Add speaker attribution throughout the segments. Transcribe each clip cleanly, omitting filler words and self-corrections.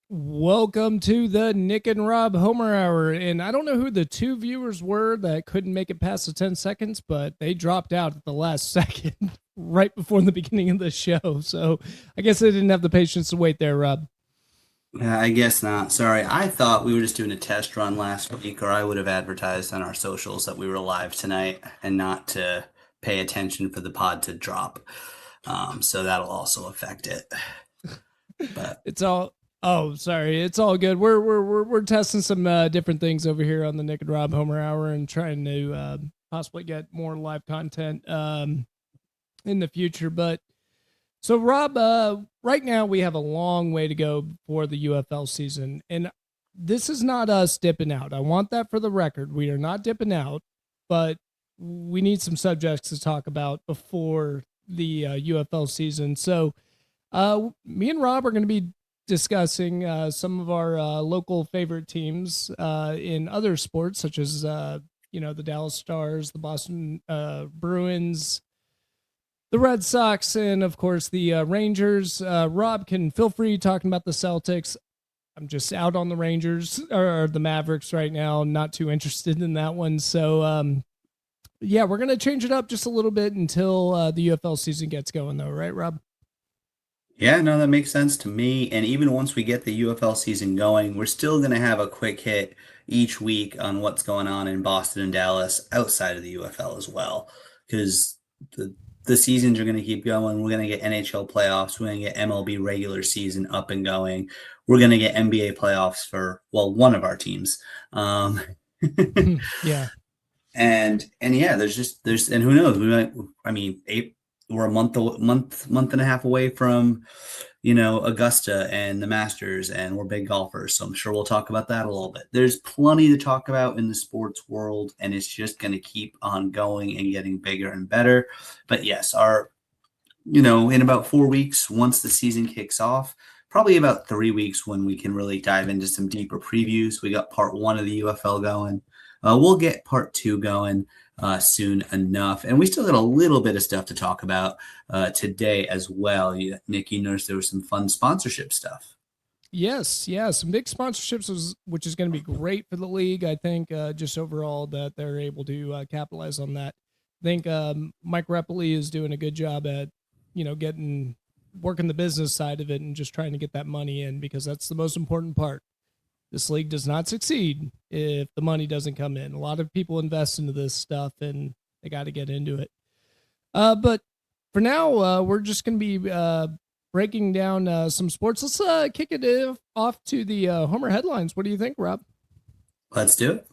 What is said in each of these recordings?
Speaker 1: Welcome to the Nick and Rob Homer Hour. And I don't know who the two viewers were that couldn't make it past the 10 seconds, but they dropped out at the last second right before the beginning of the show. So I guess they didn't have the patience to wait there, Rob.
Speaker 2: I guess not. Sorry. I thought we were just doing a test run last week, or I would have advertised on our socials that we were live tonight and not to pay attention for the pod to drop. So that'll also affect it. But
Speaker 1: It's all Oh, sorry. It's all good. We're testing some different things over here on the Nick and Rob Homer Hour and trying to possibly get more live content in the future. But so, Rob, right now we have a long way to go before the UFL season, and this is not us dipping out. I want that for the record. We are not dipping out, but we need some subjects to talk about before the UFL season. So, me and Rob are going to be discussing some of our local favorite teams in other sports, such as the Dallas Stars, the Boston Bruins, the Red Sox, and of course the Rangers. Rob can feel free talking about the Celtics. I'm just out on the Rangers or the Mavericks right now. Not too interested in that one. So yeah, we're gonna change it up just a little bit until the UFL season gets going, though, right, Rob?
Speaker 2: yeah, no, that makes sense to me. And even once we get the UFL season going, we're still going to have a quick hit each week on what's going on in Boston and Dallas outside of the UFL as well. Because the seasons are going to keep going. We're going to get NHL playoffs. We're going to get MLB regular season up and going. We're going to get NBA playoffs for, well, one of our teams. Um,
Speaker 1: Yeah.
Speaker 2: and yeah, there's and who knows? We might. I mean, we're a month and a half away from Augusta and the Masters, and we're big golfers, so I'm sure we'll talk about that a little bit. There's plenty to talk about in the sports world, and it's just going to keep on going and getting bigger and better. But yes, in about 4 weeks, once the season kicks off, probably about 3 weeks when we can really dive into some deeper previews. We got part one of the UFL going. We'll get part two going soon enough. And we still got a little bit of stuff to talk about today as well. Nick, you noticed there was some fun sponsorship stuff.
Speaker 1: Yes, yeah, some big sponsorships, which is going to be great for the league. I think just overall that they're able to capitalize on that. I think Mike Repoli is doing a good job at getting working the business side of it and just trying to get that money in, because that's the most important part. This league does not succeed if the money doesn't come in. A lot of people invest into this stuff and they got to get into it. But for now, we're just going to be breaking down some sports. Let's kick it off to the Homer headlines. What do you think, Rob?
Speaker 2: Let's do it.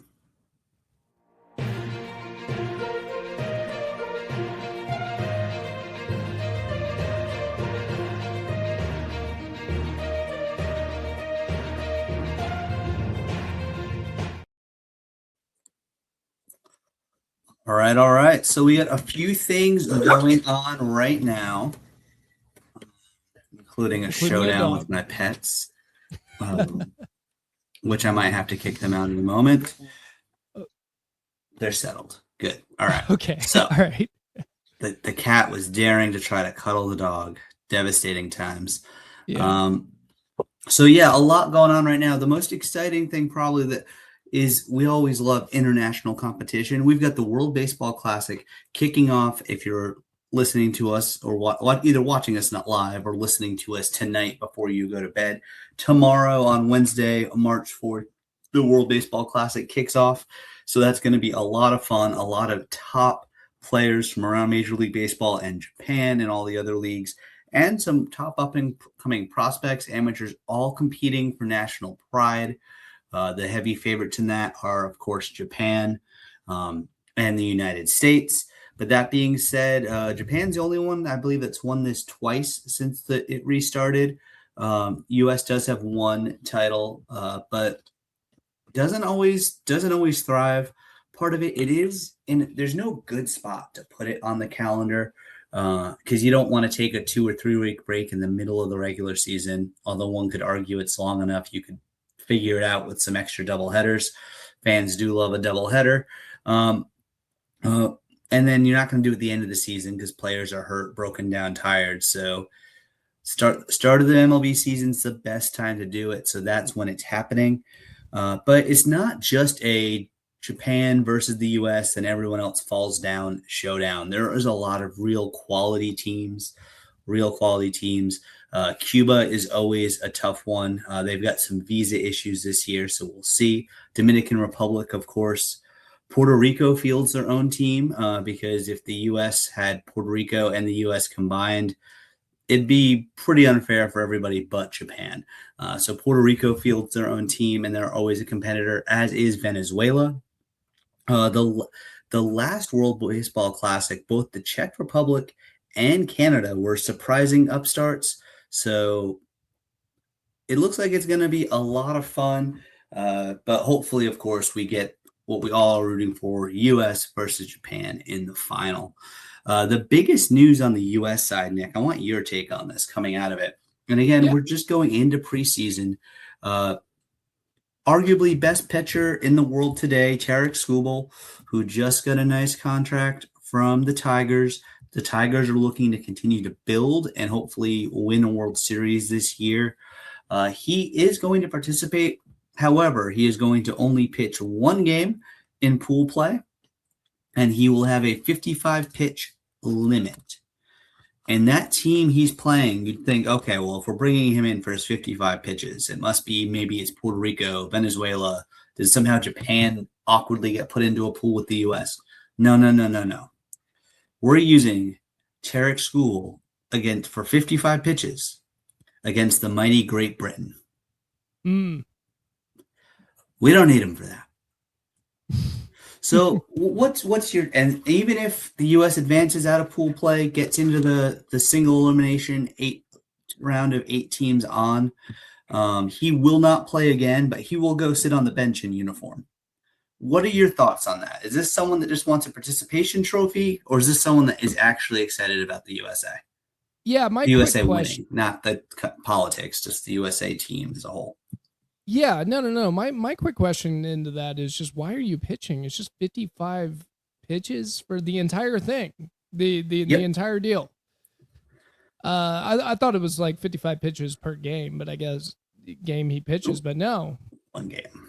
Speaker 2: All right, all right. So we got a few things going on right now, including a
Speaker 1: Including a
Speaker 2: showdown with
Speaker 1: dog.
Speaker 2: my pets, um, which I might have to kick them out in a moment. They're settled. Good. All right.
Speaker 1: Okay.
Speaker 2: So
Speaker 1: All right.
Speaker 2: the cat was daring to try to cuddle the dog. Devastating times.
Speaker 1: Yeah.
Speaker 2: Um, so yeah, a lot going on right now. The most exciting thing probably that is we always love international competition. We've got the World Baseball Classic kicking off. If you're listening to us or either watching us not live or listening to us tonight before you go to bed, tomorrow on Wednesday, March 4th, the World Baseball Classic kicks off. So that's going to be a lot of fun. A lot of top players from around Major League Baseball and Japan and all the other leagues, and some top up and coming prospects, amateurs, all competing for national pride. The heavy favorites in that are, of course, Japan and the United States. But that being said, Japan's the only one I believe that's won this twice since it restarted. U.S. does have one title, but doesn't always thrive. Part of it is, and there's no good spot to put it on the calendar because you don't want to take a 2 or 3 week break in the middle of the regular season. Although one could argue it's long enough, you could figure it out with some extra double headers. Fans do love a double header. Um, and then you're not going to do it at the end of the season because players are hurt, broken down, tired. So Start of the MLB season's the best time to do it, so that's when it's happening. But it's not just a Japan versus the U.S. and everyone else falls down showdown. There is a lot of real quality teams. Cuba is always a tough one. They've got some visa issues this year, so we'll see. Dominican Republic, of course. Puerto Rico fields their own team because if the U.S. had Puerto Rico and the U.S. combined, it'd be pretty unfair for everybody but Japan. So Puerto Rico fields their own team, and they're always a competitor, as is Venezuela. The last World Baseball Classic, both the Czech Republic and Canada were surprising upstarts. So it looks like it's going to be a lot of fun. But hopefully, of course, we get what we all are rooting for, U.S. versus Japan in the final. The biggest news on the U.S. side, Nick, I want your take on this coming out of it. And again, we're just going into preseason. Arguably best pitcher in the world today, Tarek Skubal, who just got a nice contract from the Tigers. The Tigers are looking to continue to build and hopefully win a World Series this year. He is going to participate. However, he is going to only pitch one game in pool play, and he will have a 55-pitch limit. And that team he's playing, you'd think, okay, well, if we're bringing him in for his 55 pitches, it must be maybe it's Puerto Rico, Venezuela. Does somehow Japan awkwardly get put into a pool with the U.S.? No. We're using Tarek Skubal against for 55 pitches against the mighty Great Britain. We don't need him for that. So what's your, and even if the U.S. advances out of pool play, gets into the single elimination round of 8 teams on, he will not play again, but he will go sit on the bench in uniform. What are your thoughts on that? Is this someone that just wants a participation trophy, or is this someone that is actually excited about the USA?
Speaker 1: Yeah, my
Speaker 2: the USA
Speaker 1: question,
Speaker 2: winning, not the politics, just the USA team as a whole.
Speaker 1: Yeah, no. My quick question into that is just why are you pitching? It's just 55 pitches for the entire thing, the entire deal. I thought it was like 55 pitches per game, but I guess game he pitches, but no.
Speaker 2: One game.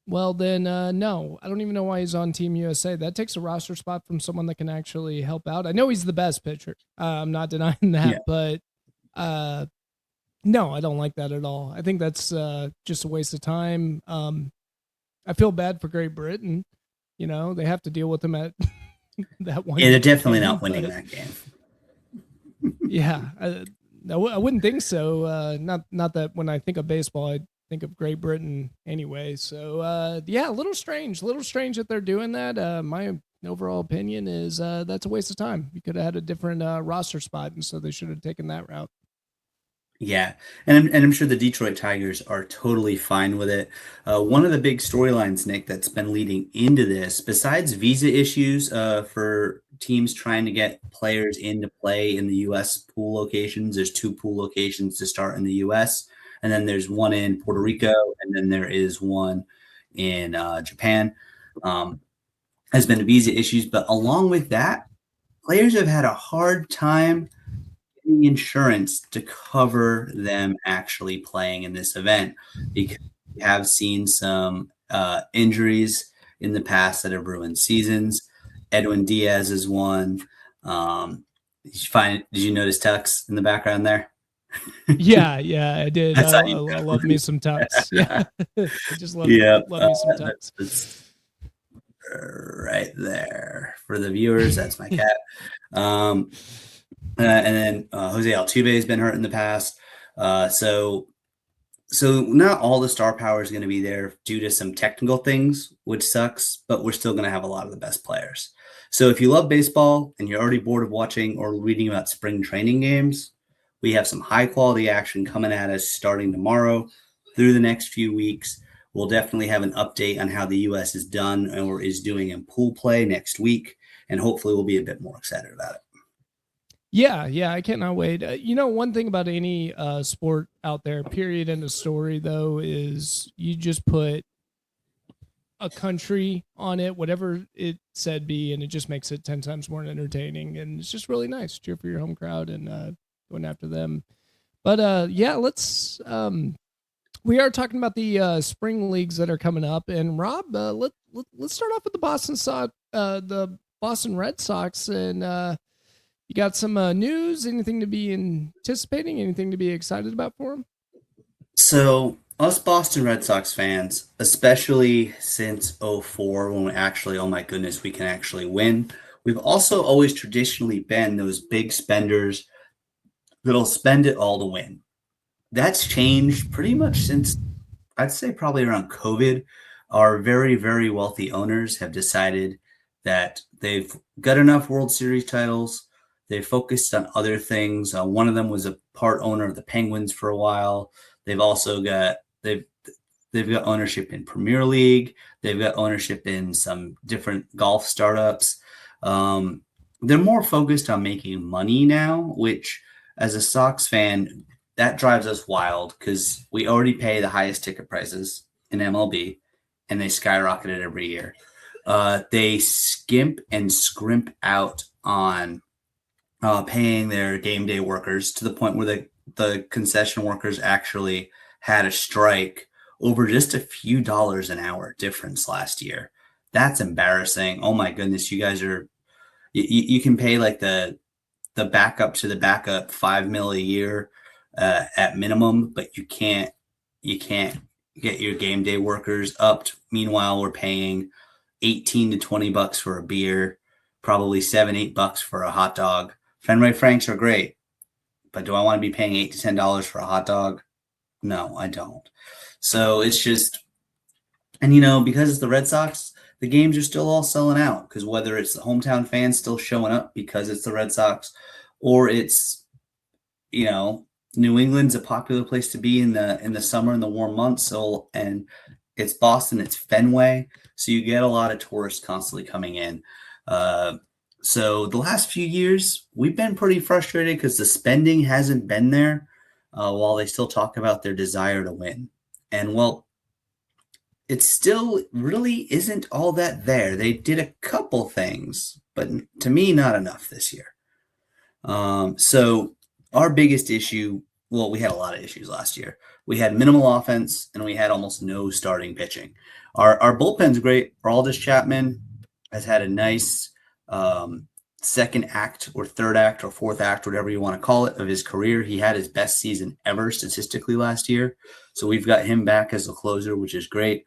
Speaker 1: Well, then, no. I don't even know why he's on Team USA. That takes a roster spot from someone that can actually help out. I know he's the best pitcher. I'm not denying that, but no, I don't like that at all. I think that's just a waste of time. I feel bad for Great Britain. You know, they have to deal with him at that one.
Speaker 2: Yeah, they're definitely not winning that game.
Speaker 1: Yeah, I wouldn't think so. Not that when I think of baseball, I think of Great Britain anyway. So yeah, a little strange that they're doing that. My overall opinion is that's a waste of time. You could have had a different roster spot, and so they should have taken that route.
Speaker 2: Yeah, and I'm sure the Detroit Tigers are totally fine with it. One of the big storylines, Nick, that's been leading into this, besides visa issues for teams trying to get players into play in the U.S. pool locations, there's 2 pool locations to start in the U.S., and then there's one in Puerto Rico, and then there is one in Japan. Has been visa issues, but along with that, players have had a hard time insurance to cover them actually playing in this event, because we have seen some injuries in the past that have ruined seasons. Edwin Diaz is one. Did you notice Tux in the background there?
Speaker 1: Yeah, I did. I love me some Tux. Yeah, I just love me some Tux.
Speaker 2: Right there for the viewers. That's my cat. And then Jose Altuve has been hurt in the past. So not all the star power is going to be there due to some technical things, which sucks, but we're still going to have a lot of the best players. So if you love baseball and you're already bored of watching or reading about spring training games, we have some high quality action coming at us starting tomorrow through the next few weeks. We'll definitely have an update on how the U.S. is done or is doing in pool play next week, and hopefully we'll be a bit more excited about it.
Speaker 1: Yeah, I cannot wait. One thing about any sport out there, period, end of story, though, is you just put a country on it, whatever it said be, and it just makes it 10 times more entertaining. And it's just really nice. Cheer for your home crowd and going after them. But yeah, we are talking about the spring leagues that are coming up, and Rob, let's start off with the Boston Red Sox, and you got some news? Anything to be anticipating? Anything to be excited about for them?
Speaker 2: So, us Boston Red Sox fans, especially since '04, when we actually, oh my goodness, we can actually win, we've also always traditionally been those big spenders that'll spend it all to win. That's changed pretty much since I'd say probably around COVID. Our very, very wealthy owners have decided that they've got enough World Series titles. They focused on other things. One of them was a part owner of the Penguins for a while. They've also got they've got ownership in Premier League. They've got ownership in some different golf startups. They're more focused on making money now, which as a Sox fan, that drives us wild because we already pay the highest ticket prices in MLB and they skyrocket it every year. They skimp and scrimp out on paying their game day workers to the point where the concession workers actually had a strike over just a few dollars an hour difference last year. That's embarrassing. Oh my goodness, you guys are you can pay like the backup to the backup 5 mil a year at minimum, but you can't get your game day workers upped. Meanwhile, we're paying 18 to 20 bucks for a beer, probably 7, 8 bucks for a hot dog. Fenway Franks are great, but do I want to be paying $8 to $10 for a hot dog? No, I don't. So it's just, and because it's the Red Sox, the games are still all selling out because whether it's the hometown fans still showing up because it's the Red Sox, or it's you know New England's a popular place to be in the summer and the warm months. So and it's Boston, it's Fenway, so you get a lot of tourists constantly coming in. Uh, so the last few years we've been pretty frustrated because the spending hasn't been there, while they still talk about their desire to win. And well, it still really isn't all that there. They did a couple things, but to me, not enough this year. So our biggest issue, well, we had a lot of issues last year. We had minimal offense and we had almost no starting pitching. Our bullpen's great. Aldis Chapman has had a nice second act or third act or fourth act, whatever you want to call it, of his career. He had his best season ever statistically last year. So we've got him back as a closer, which is great.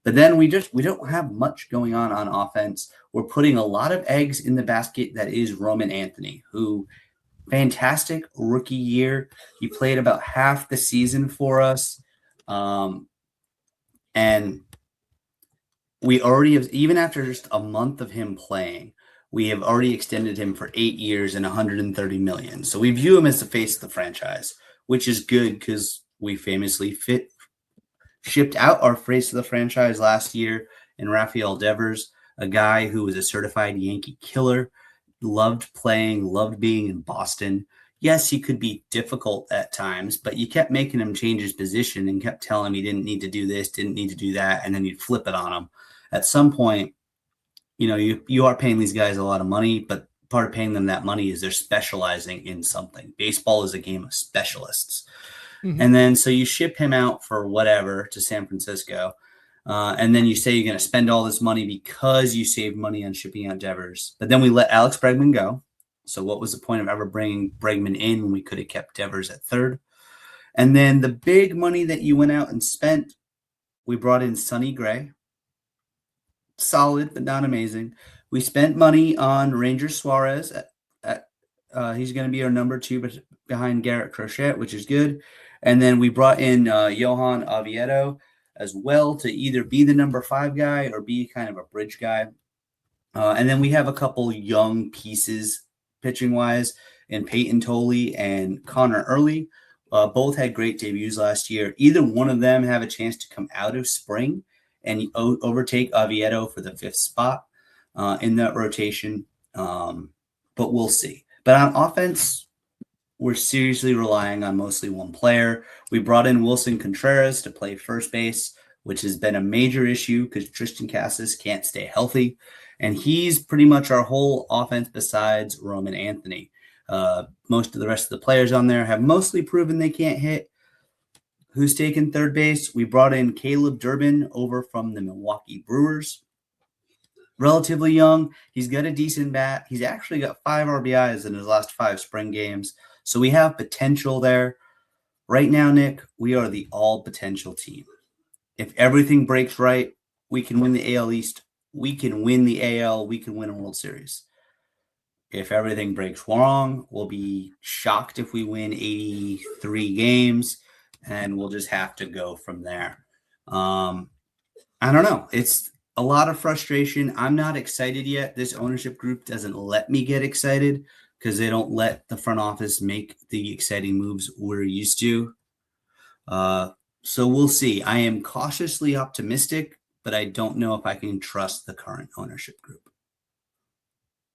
Speaker 2: But then we don't have much going on offense. We're putting a lot of eggs in the basket that is Roman Anthony, who fantastic rookie year. He played about half the season for us. And we already have, even after just a month of him playing, we have already extended him for 8 years and 130 million. So we view him as the face of the franchise, which is good because we famously shipped out our face of the franchise last year in Rafael Devers, a guy who was a certified Yankee killer, loved playing, loved being in Boston. Yes, he could be difficult at times, but you kept making him change his position and kept telling him he didn't need to do this, didn't need to do that, and then you'd flip it on him. At some point, you are paying these guys a lot of money, but part of paying them that money is they're specializing in something. Baseball is a game of specialists. Mm-hmm. And then so you ship him out for whatever to San Francisco. And then you say you're going to spend all this money because you saved money on shipping out Devers. But then we let Alex Bregman go. So what was the point of ever bringing Bregman in when we could have kept Devers at third? And then the big money that you went out and spent, we brought in Sonny Gray. Solid, but not amazing. We spent money on Ranger Suarez. He's going to be our number 2 but behind Garrett Crochet, which is good. And then we brought in Johan Oviedo as well to either be the number 5 guy or be kind of a bridge guy. And then we have a couple young pieces pitching-wise in Peyton Tolley and Connor Early. Both had great debuts last year. Either one of them have a chance to come out of spring and overtake Oviedo for the 5th spot in that rotation. But we'll see. But on offense, we're seriously relying on mostly one player. We brought in Wilson Contreras to play first base, which has been a major issue because Tristan Casas can't stay healthy. And he's pretty much our whole offense besides Roman Anthony. Most of the rest of the players on there have mostly proven they can't hit. Who's taken third base? We brought in Caleb Durbin over from the Milwaukee Brewers. Relatively young. He's got a decent bat. He's actually got 5 RBIs in his last 5 spring games. So we have potential there. Right now, Nick, we are the all potential team. If everything breaks right, we can win the AL East. We can win the AL. We can win a World Series. If everything breaks wrong, we'll be shocked if we win 83 games, and we'll just have to go from there. I don't know. It's a lot of frustration. I'm not excited yet. This ownership group doesn't let me get excited because they don't let the front office make the exciting moves we're used to. So we'll see. I am cautiously optimistic, but I don't know if I can trust the current ownership group.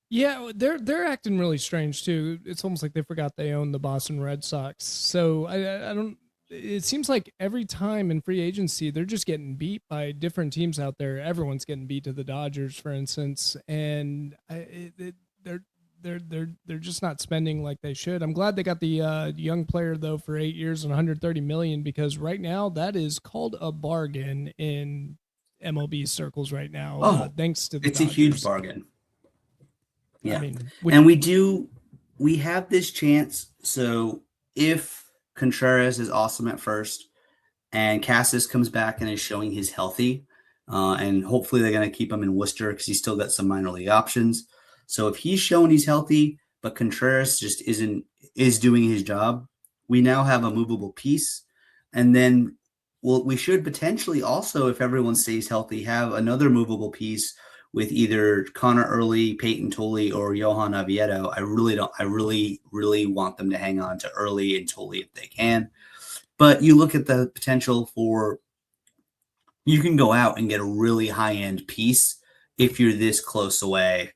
Speaker 1: Yeah, they're acting really strange too. It's almost like they forgot they own the Boston Red Sox. So I don't. It seems like every time in free agency they're just getting beat by different teams out there. Everyone's getting beat to the Dodgers, for instance, and they're just not spending like they should. I'm glad they got the young player though for 8 years and 130 million, because right now that is called a bargain in MLB circles right now. Thanks to the
Speaker 2: it's
Speaker 1: Dodgers.
Speaker 2: A huge bargain. Yeah.
Speaker 1: I mean,
Speaker 2: we have this chance. So if Contreras is awesome at first and Cassis comes back and is showing he's healthy, and hopefully they're going to keep him in Worcester because he's still got some minor league options. So if he's showing he's healthy, but Contreras just is doing his job, we now have a movable piece. And then we should potentially also, if everyone stays healthy, have another movable piece with either Connor Early, Peyton Tolley, or Johan Oviedo. I really want them to hang on to Early and Tolley if they can. But you look at the potential for, you can go out and get a really high-end piece if you're this close away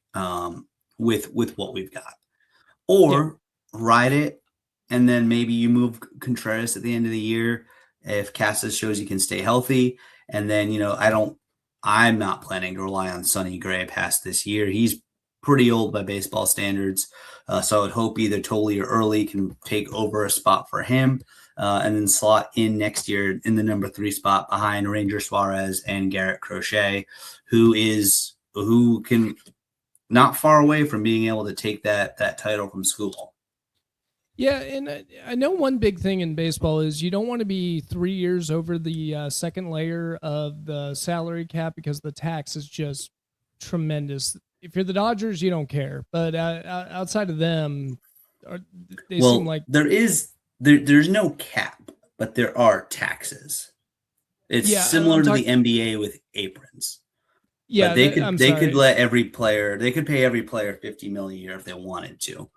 Speaker 2: with what we've got. Or ride it, and then maybe you move Contreras at the end of the year if Cassis shows he can stay healthy. And then, I'm not planning to rely on Sonny Gray past this year. He's pretty old by baseball standards. So I would hope either Tolley or Early can take over a spot for him, and then slot in next year in the number 3 spot behind Ranger Suarez and Garrett Crochet, who can not far away from being able to take that title from School.
Speaker 1: Yeah, and I know one big thing in baseball is you don't want to be 3 years over the second layer of the salary cap because the tax is just tremendous. If you're the Dodgers, you don't care, but outside of them, seem like
Speaker 2: there's no cap, but there are taxes. It's similar to the NBA with aprons.
Speaker 1: Yeah,
Speaker 2: but they could let every player, they could pay every player $50 million a year if they wanted to.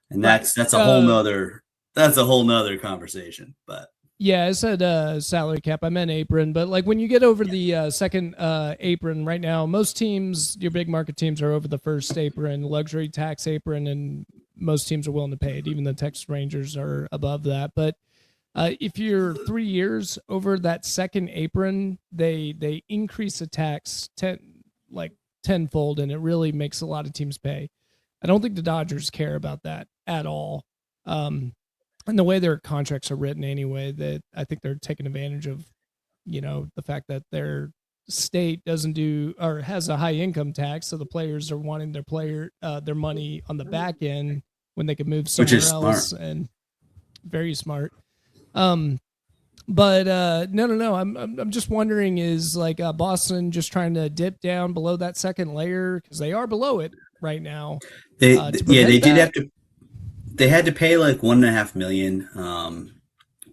Speaker 2: And that's a whole nother conversation. But
Speaker 1: yeah, I said salary cap. I meant apron. But like when you get over the second apron right now, most teams, your big market teams, are over the first apron, luxury tax apron, and most teams are willing to pay it. Even the Texas Rangers are above that. But if you're 3 years over that second apron, they increase the tax tenfold, and it really makes a lot of teams pay. I don't think the Dodgers care about that at all. And the way their contracts are written anyway, that I think they're taking advantage of, the fact that their state doesn't do or has a high income tax. So the players are wanting their money on the back end when they could move somewhere else.
Speaker 2: Smart.
Speaker 1: And very smart. But no. I'm just wondering, is like Boston just trying to dip down below that second layer, because they are below it right now.
Speaker 2: They had to pay like $1.5 million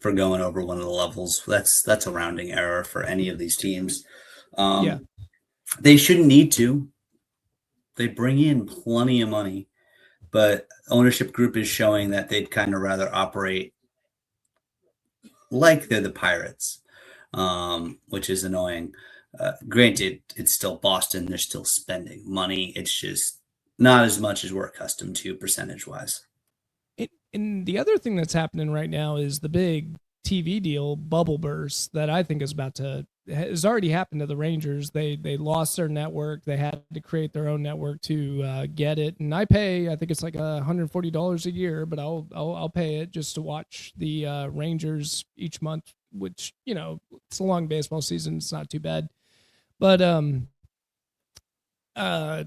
Speaker 2: for going over one of the levels. That's a rounding error for any of these teams. They shouldn't need to. They bring in plenty of money, but ownership group is showing that they'd kind of rather operate like they're the Pirates, which is annoying. Granted, it's still Boston. They're still spending money. It's just not as much as we're accustomed to percentage-wise.
Speaker 1: And the other thing that's happening right now is the big TV deal bubble burst that I think is has already happened to the Rangers. They lost their network. They had to create their own network to get it. And I think it's like $140 a year, but I'll pay it just to watch the Rangers each month, which, it's a long baseball season. It's not too bad. But I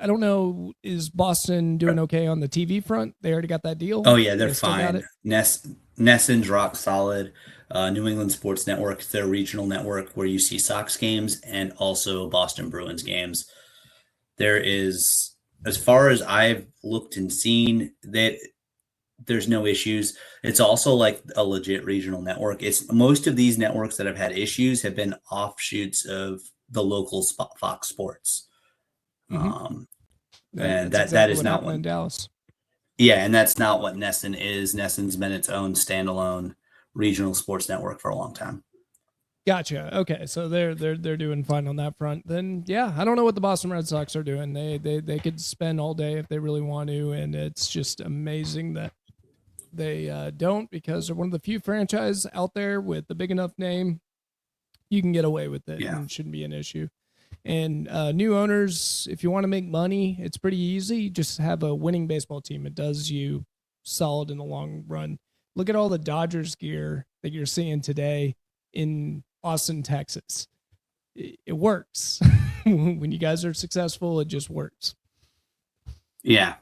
Speaker 1: don't know. Is Boston doing okay on the TV front? They already got that deal.
Speaker 2: Oh yeah, they're
Speaker 1: They still got
Speaker 2: fine.
Speaker 1: it.
Speaker 2: Nesson's rock solid. New England Sports Network, their regional network where you see Sox games and also Boston Bruins games. There is, as far as I've looked and seen, that there's no issues. It's also like a legit regional network. It's most of these networks that have had issues have been offshoots of the local Fox Sports.
Speaker 1: Mm-hmm.
Speaker 2: And
Speaker 1: That's
Speaker 2: that
Speaker 1: exactly
Speaker 2: is
Speaker 1: what
Speaker 2: not
Speaker 1: happened
Speaker 2: what.
Speaker 1: in Dallas.
Speaker 2: Yeah, and that's not what Nesson is. Nesson's been its own standalone regional sports network for a long time.
Speaker 1: Gotcha. Okay, so they're doing fine on that front. Then yeah, I don't know what the Boston Red Sox are doing. They could spend all day if they really want to, and it's just amazing that they don't, because they're one of the few franchise out there with a big enough name you can get away with it
Speaker 2: Yeah.
Speaker 1: and it shouldn't be an issue. And new owners, if you want to make money, it's pretty easy. Just have a winning baseball team. It does you solid in the long run. Look at all the Dodgers gear that you're seeing today in Austin, Texas. It works. When you guys are successful, it just works.
Speaker 2: Yeah,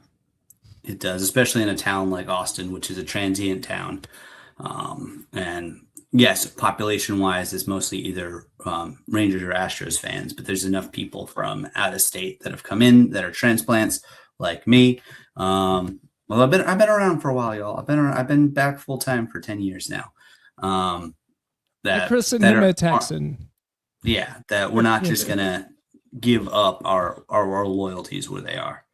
Speaker 2: it does, especially in a town like Austin, which is a transient town. And yes, population wise, it's mostly either Rangers or Astros fans, but there's enough people from out of state that have come in that are transplants like me. Well, I've been around for a while, y'all. I've been back full time for 10 years now.
Speaker 1: I christened him a Texan.
Speaker 2: Yeah, that we're not just gonna give up our loyalties where they are.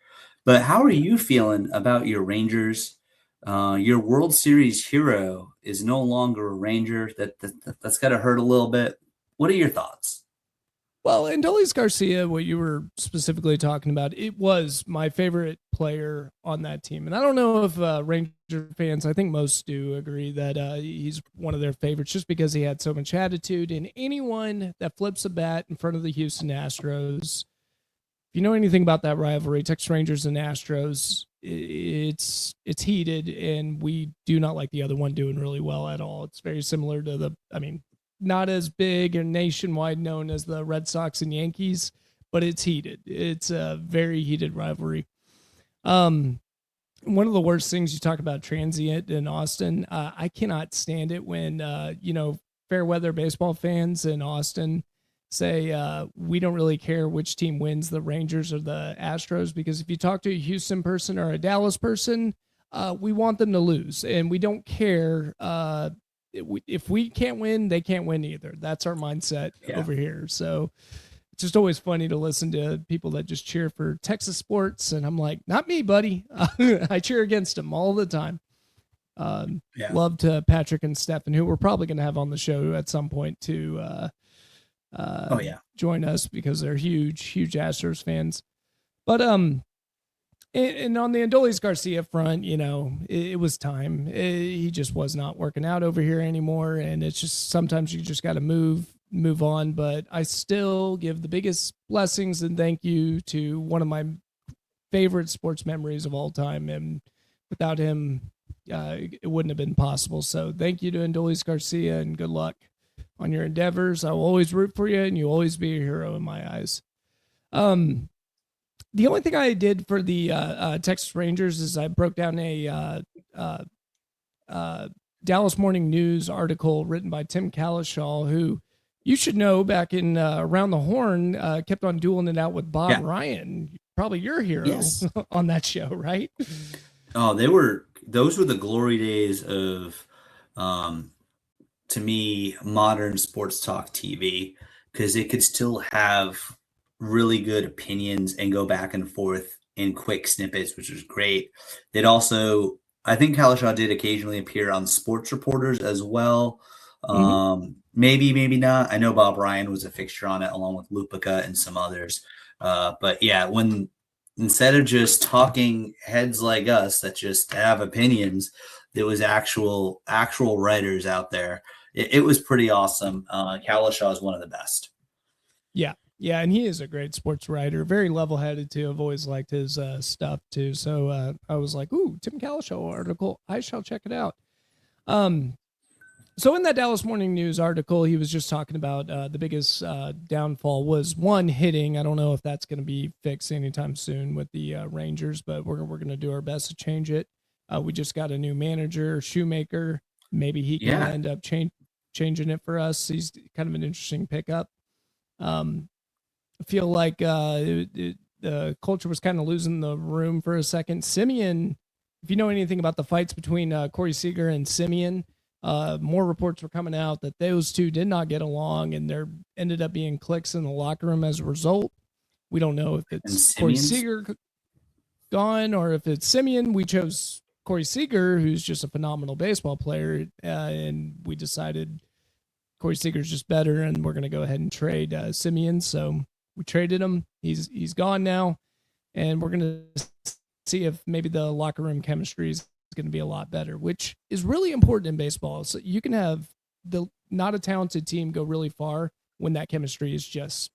Speaker 2: But how are you feeling about your Rangers? Your World Series hero is no longer a Ranger. That's got to hurt a little bit. What are your thoughts?
Speaker 1: Well, Adolis Garcia, what you were specifically talking about, it was my favorite player on that team. And I don't know if Ranger fans, I think most do agree that he's one of their favorites just because he had so much attitude. And anyone that flips a bat in front of the Houston Astros, if you know anything about that rivalry, Texas Rangers and Astros, it's heated, and we do not like the other one doing really well at all. It's very similar to not as big and nationwide known as the Red Sox and Yankees, but it's heated. It's a very heated rivalry. One of the worst things, you talk about transient in Austin. I cannot stand it when fair weather baseball fans in Austin say we don't really care which team wins, the Rangers or the Astros, because if you talk to a Houston person or a Dallas person, we want them to lose, and we don't care. If we can't win, they can't win either. That's our mindset over here. So it's just always funny to listen to people that just cheer for Texas sports, and I'm like, not me, buddy. I cheer against them all the time. Love to Patrick and Stefan, who we're probably going to have on the show at some point to join us, because they're huge Astros fans. But and on the Adolis Garcia front, it was time. He just was not working out over here anymore, and it's just sometimes you just got to move on. But I still give the biggest blessings and thank you to one of my favorite sports memories of all time, and without him, it wouldn't have been possible. So thank you to Adolis Garcia, and good luck on your endeavors. I will always root for you, and you'll always be a hero in my eyes. The only thing I did for the Texas Rangers is I broke down a Dallas Morning News article written by Tim Kalishaw, who you should know back in Around the Horn, kept on dueling it out with Bob Ryan, probably your hero on that show, right?
Speaker 2: Oh, those were the glory days of, to me, modern sports talk TV, because it could still have really good opinions and go back and forth in quick snippets, which was great. They'd also, I think Kalishaw did occasionally appear on Sports Reporters as well. Maybe not. I know Bob Ryan was a fixture on it along with Lupica and some others. But yeah, when instead of just talking heads like us that just have opinions, there was actual writers out there. It was pretty awesome. Kalashaw is one of the best.
Speaker 1: Yeah. Yeah, and he is a great sports writer, very level-headed too. I've always liked his stuff too. So I was like, "Ooh, Tim Kalashow article. I shall check it out." Um, so in that Dallas Morning News article, he was just talking about the biggest downfall was one hitting. I don't know if that's going to be fixed anytime soon with the Rangers, but we're going to do our best to change it. We just got a new manager, Shoemaker. Maybe he can
Speaker 2: Yeah.
Speaker 1: end up changing it for us. He's kind of an interesting pickup. I feel like the culture was kind of losing the room for a second. Simeon, if you know anything about the fights between Corey Seager and Simeon, more reports were coming out that those two did not get along, and there ended up being cliques in the locker room as a result. We don't know if it's Corey Seager gone or if it's Simeon. We chose Corey Seager, who's just a phenomenal baseball player, and we decided Corey Seager's just better, and we're going to go ahead and trade Simeon. So we traded him. He's gone now, and we're going to see if maybe the locker room chemistry is going to be a lot better, which is really important in baseball. So you can have the not a talented team go really far when that chemistry is just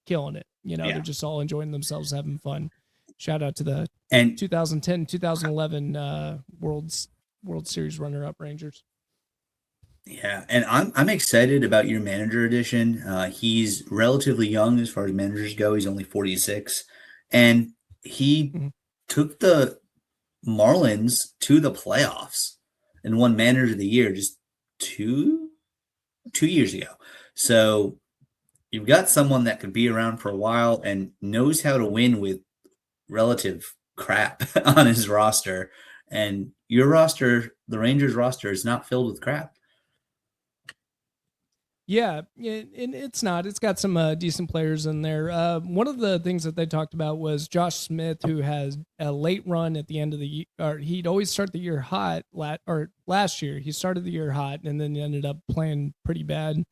Speaker 1: killing it. They're just all enjoying themselves, having fun. Shout out to the 2010, 2011 World Series runner-up Rangers.
Speaker 2: Yeah, and I'm excited about your manager addition. He's relatively young as far as managers go. He's only 46, and he took the Marlins to the playoffs and won Manager of the Year just two years ago. So you've got someone that could be around for a while and knows how to win with relative crap on his roster. And your roster, the Rangers roster, is not filled with crap.
Speaker 1: Yeah, and it's not. It's got some decent players in there. One of the things that they talked about was Josh Smith, who has a late run at the end of the year. Or he'd always start the year hot. Last year, he started the year hot and then ended up playing pretty bad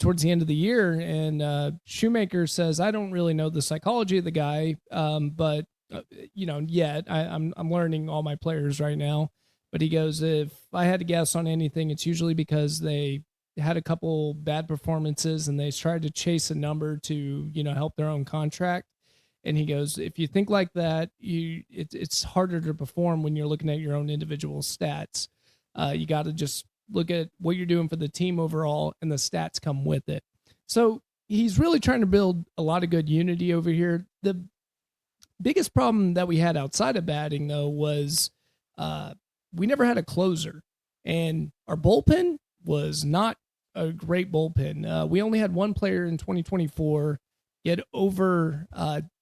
Speaker 1: towards the end of the year. And Shoemaker says, I don't really know the psychology of the guy, but yet I'm learning all my players right now. But he goes, if I had to guess on anything, it's usually because they had a couple bad performances and they tried to chase a number to, help their own contract. And he goes, if you think like that, it's harder to perform when you're looking at your own individual stats. You got to just look at what you're doing for the team overall, and the stats come with it. So he's really trying to build a lot of good unity over here. The biggest problem that we had outside of batting, though, was we never had a closer, and our bullpen was not a great bullpen. We only had one player in 2024 get over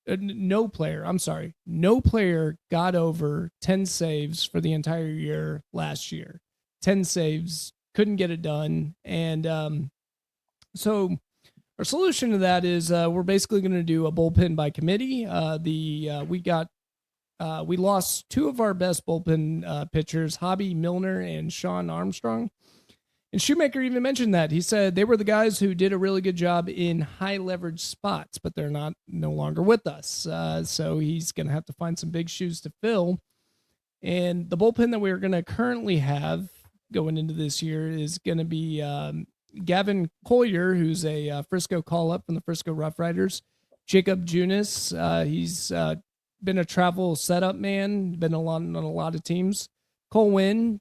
Speaker 1: no player got over 10 saves for the entire year last year. 10 saves, couldn't get it done. And so our solution to that is we're basically going to do a bullpen by committee. We lost two of our best bullpen pitchers, Hobby Milner and Sean Armstrong. And Shoemaker even mentioned that. He said they were the guys who did a really good job in high leverage spots, but they're no longer with us. So he's going to have to find some big shoes to fill. And the bullpen that we're going to currently have going into this year is going to be Gavin Collier, who's a Frisco call-up from the Frisco Rough Riders. Jacob Junis, he's been a travel setup man, been on a lot of teams. Cole Wynn,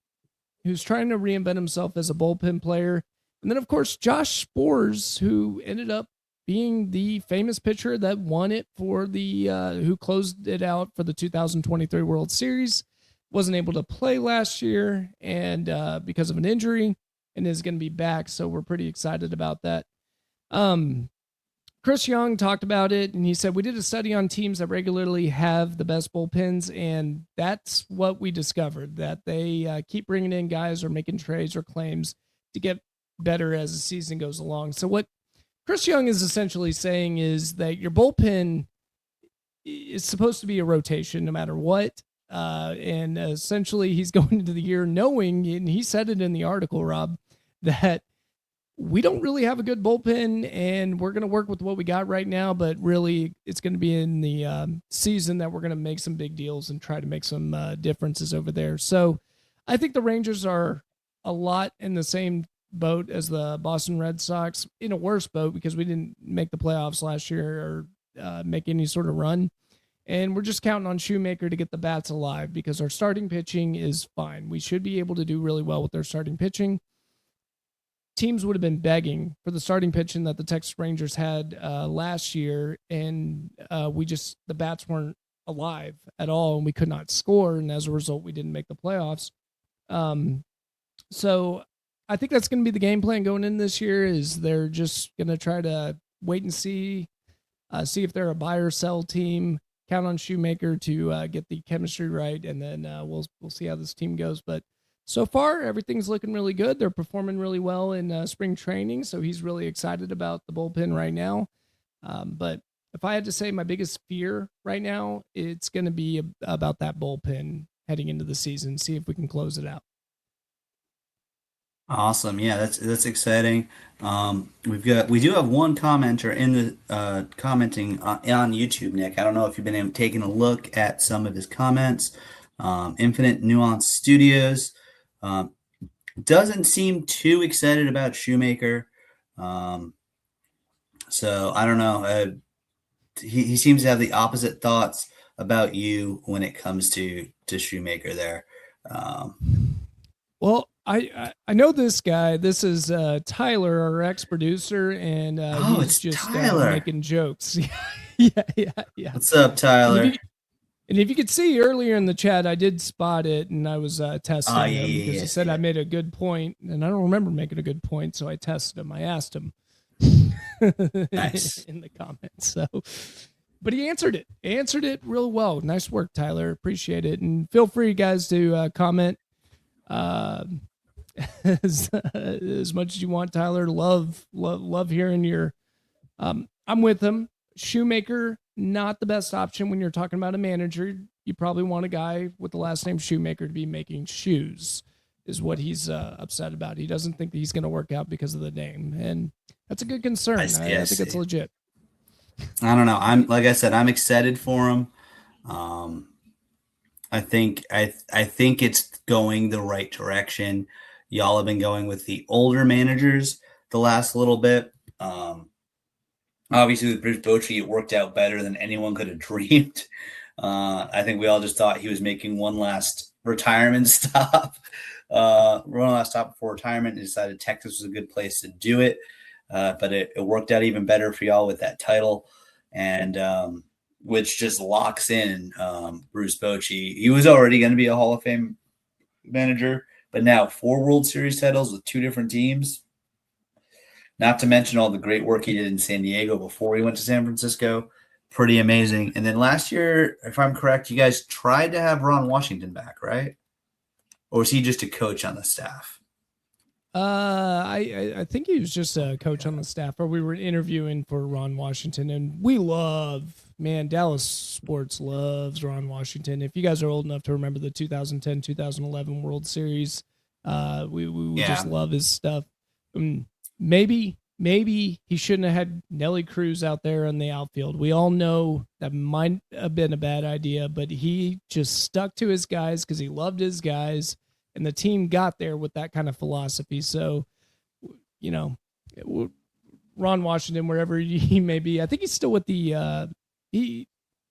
Speaker 1: who's trying to reinvent himself as a bullpen player. And then, of course, Josh Spores, who ended up being the famous pitcher that won it for who closed it out for the 2023 World Series. Wasn't able to play last year and because of an injury, and is going to be back. So we're pretty excited about that. Chris Young talked about it, and he said, we did a study on teams that regularly have the best bullpens, and that's what we discovered, that they keep bringing in guys or making trades or claims to get better as the season goes along. So what Chris Young is essentially saying is that your bullpen is supposed to be a rotation no matter what, and essentially he's going into the year knowing, and he said it in the article, Rob, that we don't really have a good bullpen, and we're going to work with what we got right now, but really it's going to be in the season that we're going to make some big deals and try to make some differences over there. So I think the Rangers are a lot in the same boat as the Boston Red Sox, in a worse boat because we didn't make the playoffs last year or make any sort of run. And we're just counting on Shoemaker to get the bats alive because our starting pitching is fine. We should be able to do really well with their starting pitching. Teams would have been begging for the starting pitching that the Texas Rangers had last year, and the bats weren't alive at all, and we could not score, and as a result, we didn't make the playoffs. So I think that's going to be the game plan going in this year. Is they're just going to try to wait and see if they're a buy or sell team. Count on Shoemaker to get the chemistry right, and then we'll see how this team goes. But so far, everything's looking really good. They're performing really well in spring training, so he's really excited about the bullpen right now. But if I had to say my biggest fear right now, it's going to be about that bullpen heading into the season. See if we can close it out.
Speaker 2: Awesome. Yeah, that's exciting. We do have one commenter in the commenting on YouTube, Nick. I don't know if you've been taking a look at some of his comments. Infinite Nuance Studios doesn't seem too excited about Shoemaker. So I don't know. He seems to have the opposite thoughts about you when it comes to Shoemaker there.
Speaker 1: Well, I know this guy. This is Tyler, our ex-producer, and he's just making jokes. Yeah.
Speaker 2: What's up, Tyler?
Speaker 1: And if you could see earlier in the chat, I did spot it, and I was testing him because he said I made a good point, and I don't remember making a good point, so I tested him. I asked him
Speaker 2: nice.
Speaker 1: in the comments. So, but he answered it. Answered it real well. Nice work, Tyler. Appreciate it. And feel free, guys, to comment as much as you want, Tyler. Love hearing your. I'm with him. Shoemaker, not the best option when you're talking about a manager. You probably want a guy with the last name Shoemaker to be making shoes, is what he's upset about. He doesn't think that he's going to work out because of the name, and that's a good concern. I think it's legit.
Speaker 2: I don't know. Like I said, I'm excited for him. I think it's going the right direction. Y'all have been going with the older managers the last little bit. Obviously, with Bruce Bochy, it worked out better than anyone could have dreamed. I think we all just thought he was making one last retirement stop, before retirement, and decided Texas was a good place to do it. But it worked out even better for y'all with that title, and which just locks in Bruce Bochy. He was already going to be a Hall of Fame manager, but now 4 World Series titles with 2 different teams. Not to mention all the great work he did in San Diego before he went to San Francisco. Pretty amazing. And then last year, if I'm correct, you guys tried to have Ron Washington back, right? Or was he just a coach on the staff?
Speaker 1: I think he was just a coach on the staff, or we were interviewing for Ron Washington, and Dallas sports loves Ron Washington. If you guys are old enough to remember the 2010-2011 World Series, we just love his stuff. Maybe he shouldn't have had Nelly Cruz out there in the outfield. We all know that might have been a bad idea, but he just stuck to his guys because he loved his guys, and the team got there with that kind of philosophy. So, Ron Washington, wherever he may be, I think he's still with the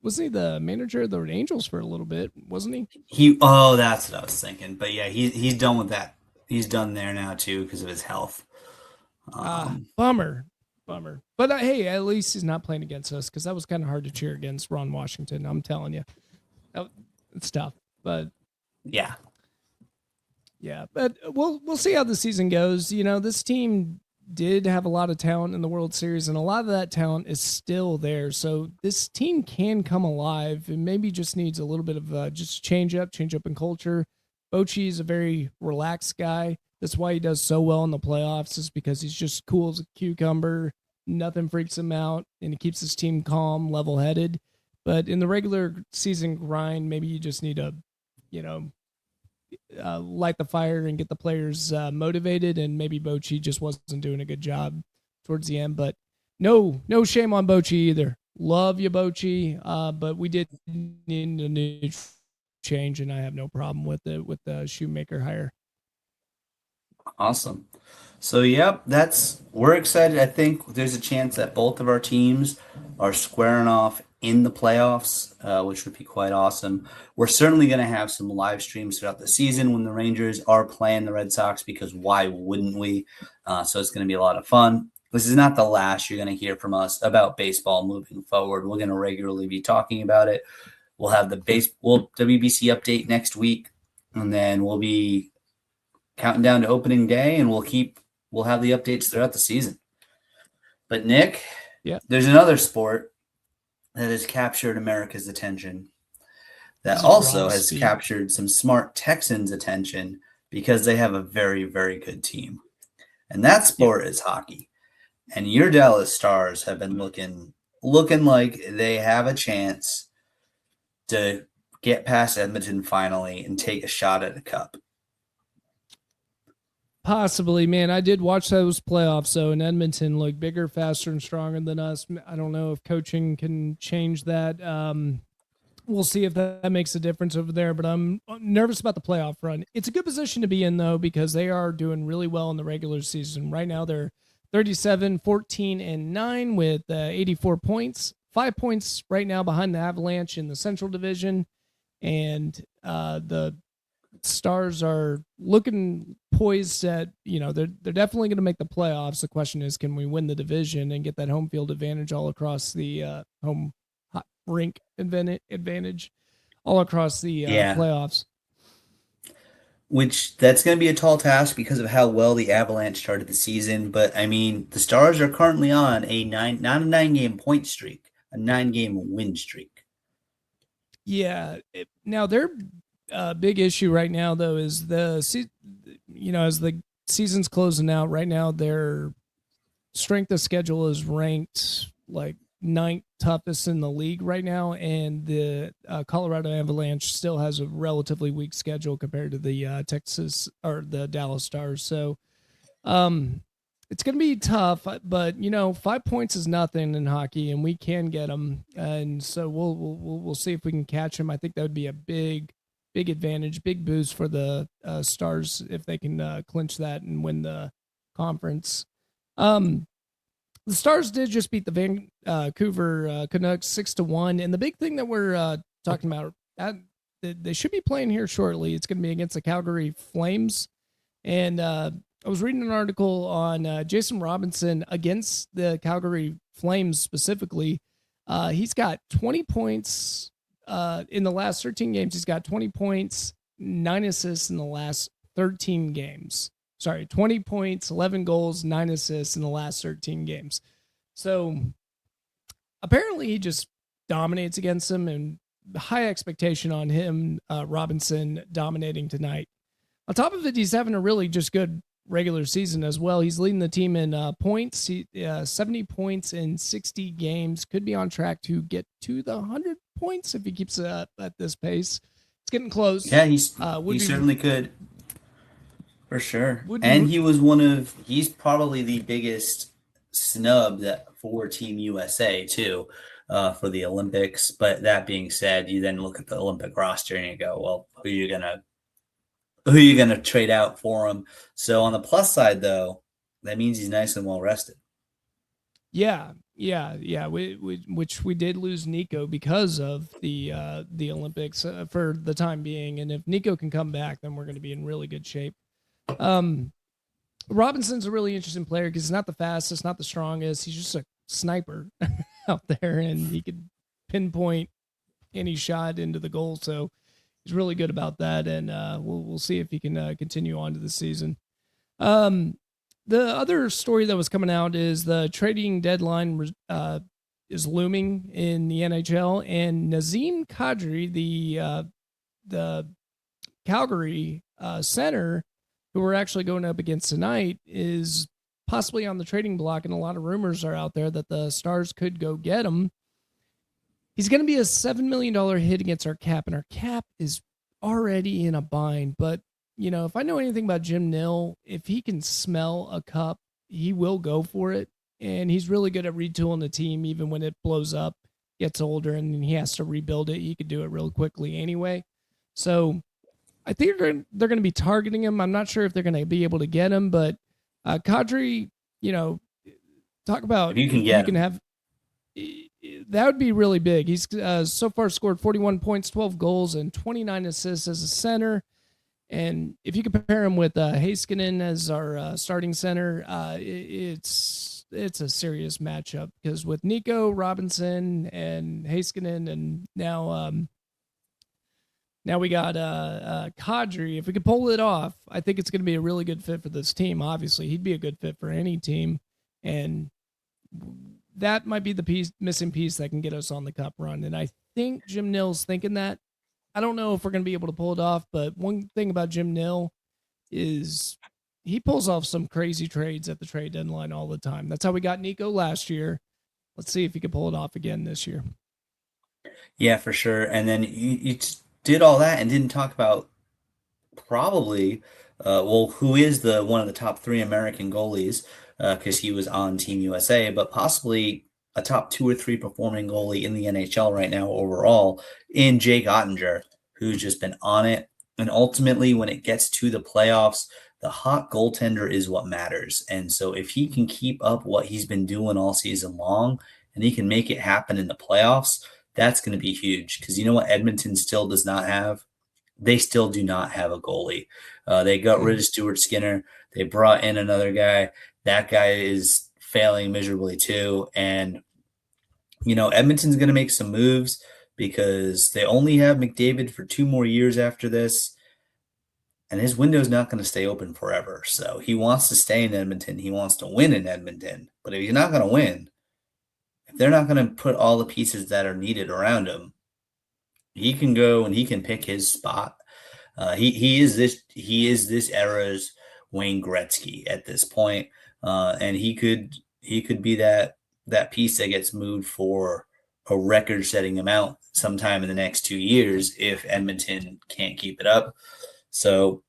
Speaker 1: wasn't he the manager of the Angels for a little bit, wasn't he?
Speaker 2: That's what I was thinking. But yeah, he's done with that. He's done there now too because of his health.
Speaker 1: Bummer. But hey, at least he's not playing against us, because that was kind of hard to cheer against Ron Washington. I'm telling you, it's tough. But
Speaker 2: yeah.
Speaker 1: But we'll see how the season goes. This team did have a lot of talent in the World Series, and a lot of that talent is still there. So this team can come alive. It maybe just needs a little bit of just change up in culture. Bochy is a very relaxed guy. That's why he does so well in the playoffs, is because he's just cool as a cucumber. Nothing freaks him out, and he keeps his team calm, level-headed. But in the regular season grind, maybe you just need to, light the fire and get the players motivated, and maybe Bochy just wasn't doing a good job towards the end. But no shame on Bochy either. Love you, Bochy, but we did need a new change, and I have no problem with it with the Shoemaker hire.
Speaker 2: Awesome. So, yep, we're excited. I think there's a chance that both of our teams are squaring off in the playoffs, which would be quite awesome. We're certainly going to have some live streams throughout the season when the Rangers are playing the Red Sox, because why wouldn't we? So it's going to be a lot of fun. This is not the last you're going to hear from us about baseball moving forward. We're going to regularly be talking about it. We'll have the WBC update next week, and then we'll be counting down to opening day, and we'll have the updates throughout the season. But Nick,
Speaker 1: yeah,
Speaker 2: there's another sport that has captured America's attention that also has captured some smart Texans' attention because they have a very, very good team. And that sport is hockey. And your Dallas Stars have been looking like they have a chance to get past Edmonton finally and take a shot at a cup.
Speaker 1: Possibly, man. I did watch those playoffs, though, and Edmonton looked bigger, faster, and stronger than us. I don't know if coaching can change that. We'll see if that makes a difference over there, but I'm nervous about the playoff run. It's a good position to be in, though, because they are doing really well in the regular season. Right now, they're 37, 14, and 9 with 84 points. 5 points right now behind the Avalanche in the Central Division, and the Stars are looking poised at, they're definitely going to make the playoffs. The question is, can we win the division and get that home field advantage all across the home rink advantage all across the playoffs?
Speaker 2: Which that's going to be a tall task because of how well the Avalanche started the season. But I mean, the Stars are currently on not a 9-game point streak, a 9-game win streak.
Speaker 1: Yeah. Now they're big issue right now, though, is as the season's closing out right now, their strength of schedule is ranked like 9th toughest in the league right now, and the Colorado Avalanche still has a relatively weak schedule compared to the Texas or the Dallas Stars. So it's going to be tough, but 5 points is nothing in hockey, and we can get them, and so we'll see if we can catch them. I think that would be a big advantage, big boost for the Stars if they can clinch that and win the conference. The Stars did just beat the Vancouver Canucks 6-1, and the big thing that we're talking about, they should be playing here shortly. It's going to be against the Calgary Flames, and I was reading an article on Jason Robinson against the Calgary Flames specifically. He's got 20 points in the last 13 games. He's got 20 points, 9 assists in the last 13 games. 20 points, 11 goals, 9 assists in the last 13 games. So apparently he just dominates against them, and high expectation on him, Robinson, dominating tonight. On top of it, he's having a really just good regular season as well. He's leading the team in points, 70 points in 60 games. Could be on track to get to the 100 points if he keeps it up at this pace. It's getting close.
Speaker 2: Yeah, he certainly could. For sure. He's probably the biggest snub for Team USA too, for the Olympics. But that being said, you then look at the Olympic roster and you go, well, who are you gonna trade out for him? So on the plus side, though, that means he's nice and well rested.
Speaker 1: Yeah. Which we did lose Nico because of the Olympics for the time being, and if Nico can come back, then we're going to be in really good shape. Robinson's a really interesting player because he's not the fastest, not the strongest. He's just a sniper out there, and he could pinpoint any shot into the goal. So he's really good about that, and we'll see if he can continue on to the season. The other story that was coming out is the trading deadline is looming in the NHL, and Nazem Kadri, the Calgary center, who we're actually going up against tonight, is possibly on the trading block, and a lot of rumors are out there that the Stars could go get him. He's going to be a $7 million hit against our cap, and our cap is already in a bind. But, if I know anything about Jim Nill, if he can smell a cup, he will go for it. And he's really good at retooling the team, even when it blows up, gets older, and he has to rebuild it. He could do it real quickly anyway. So I think they're going to be targeting him. I'm not sure if they're going to be able to get him, but Kadri, talk
Speaker 2: If
Speaker 1: about
Speaker 2: you can
Speaker 1: if you
Speaker 2: get
Speaker 1: can
Speaker 2: him,
Speaker 1: have that would be really big. He's so far scored 41 points, 12 goals, and 29 assists as a center. And if you compare him with Heiskanen as our starting center, it's a serious matchup because with Nico Robinson and Heiskanen, and now we got Kadri. If we could pull it off, I think it's going to be a really good fit for this team. Obviously, he'd be a good fit for any team, and that might be the missing piece that can get us on the cup run. And I think Jim Nill's thinking that. I don't know if we're going to be able to pull it off, but one thing about Jim Nill is he pulls off some crazy trades at the trade deadline all the time. That's how we got Nico last year. Let's see if he can pull it off again this year.
Speaker 2: yeah, for sure. And then you did all that and didn't talk about probably, who is the one of the top three American goalies, because he was on Team USA, but possibly a top two or three performing goalie in the NHL right now overall in Jake Ottinger, who's just been on it. And ultimately, when it gets to the playoffs, the hot goaltender is what matters. And so if he can keep up what he's been doing all season long and he can make it happen in the playoffs, that's going to be huge. Because you know what Edmonton still does not have? They still do not have a goalie. They got rid of Stuart Skinner. They brought in another guy. That guy is failing miserably too. And, Edmonton's going to make some moves because they only have McDavid for 2 more years after this. And his window is not going to stay open forever. So he wants to stay in Edmonton. He wants to win in Edmonton. But if he's not going to win, if they're not going to put all the pieces that are needed around him, he can go and he can pick his spot. He is this era's Wayne Gretzky at this point, and he could be that piece that gets moved for a record-setting amount sometime in the next 2 years if Edmonton can't keep it up. So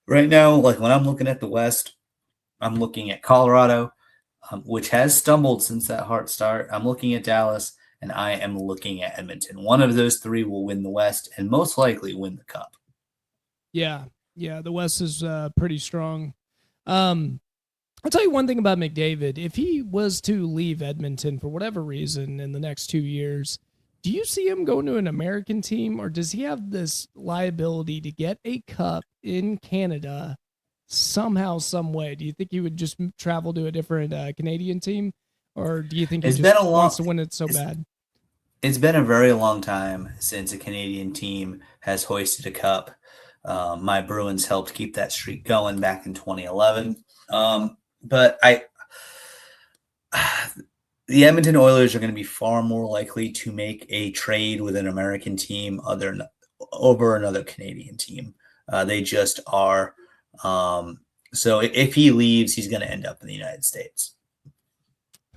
Speaker 2: right now, like when I'm looking at the West, I'm looking at Colorado, which has stumbled since that hard start. I'm looking at Dallas, and I am looking at Edmonton. One of those three will win the West and most likely win the Cup.
Speaker 1: Yeah, the West is pretty strong. I'll tell you one thing about McDavid. If he was to leave Edmonton for whatever reason in the next 2 years, do you see him going to an American team, or does he have this liability to get a cup in Canada somehow, some way? Do you think he would just travel to a different Canadian team, or do you think he
Speaker 2: It's
Speaker 1: just
Speaker 2: been a long
Speaker 1: wants to win it so bad?
Speaker 2: It's been a very long time since a Canadian team has hoisted a cup. My Bruins helped keep that streak going back in 2011. But the Edmonton Oilers are going to be far more likely to make a trade with an American team over another Canadian team. They just are. So if he leaves, he's going to end up in the United States.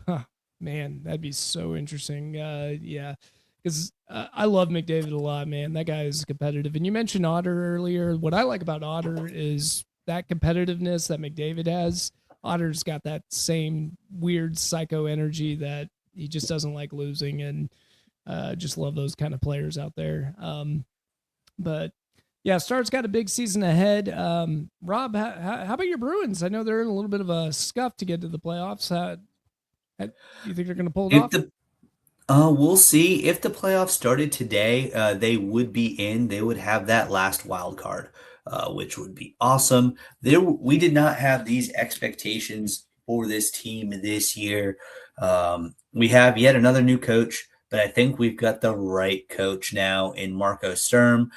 Speaker 1: Huh, man, that'd be so interesting. Yeah, because I love McDavid a lot, man. That guy is competitive. And you mentioned Otter earlier. What I like about Otter is that competitiveness that McDavid has. Otter's got that same weird psycho energy that he just doesn't like losing, and just love those kind of players out there. But yeah, Star's got a big season ahead. Rob, how about your Bruins? I know they're in a little bit of a scuff to get to the playoffs. Do you think they're going to pull it
Speaker 2: If
Speaker 1: off?
Speaker 2: the We'll see. If the playoffs started today, they would be in. They would have that last wild card, which would be awesome. We did not have these expectations for this team this year. We have yet another new coach, but I think we've got the right coach now in Marco Sturm,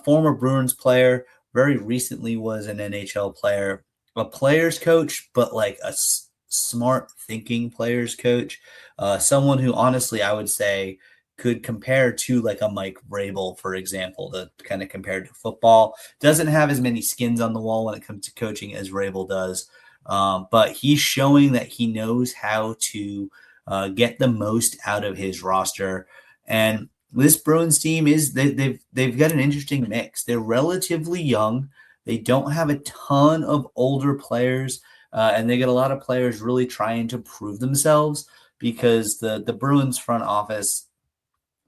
Speaker 2: former Bruins player, very recently was an NHL player, a player's coach, but like a smart thinking player's coach. Someone who honestly I would say could compare to like a Mike Vrabel, for example, to kind of compare to football. Doesn't have as many skins on the wall when it comes to coaching as Vrabel does, but he's showing that he knows how to get the most out of his roster. And this Bruins team they've got an interesting mix. They're relatively young. They don't have a ton of older players, and they get a lot of players really trying to prove themselves because the Bruins front office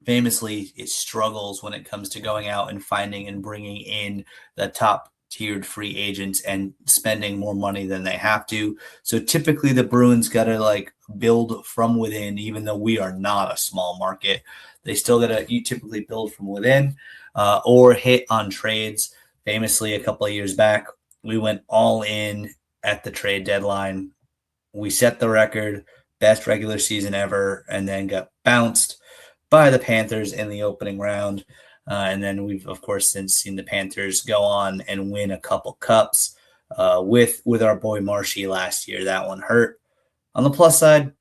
Speaker 2: famously it struggles when it comes to going out and finding and bringing in the top tiered free agents and spending more money than they have to. So typically the Bruins got to like build from within, even though we are not a small market. They still got to, you typically build from within or hit on trades. Famously, a couple of years back, we went all in at the trade deadline. We set the record, best regular season ever, and then got bounced by the Panthers in the opening round. And then we've, of course, since seen the Panthers go on and win a couple cups with our boy Marshy last year. That one hurt. On the plus side,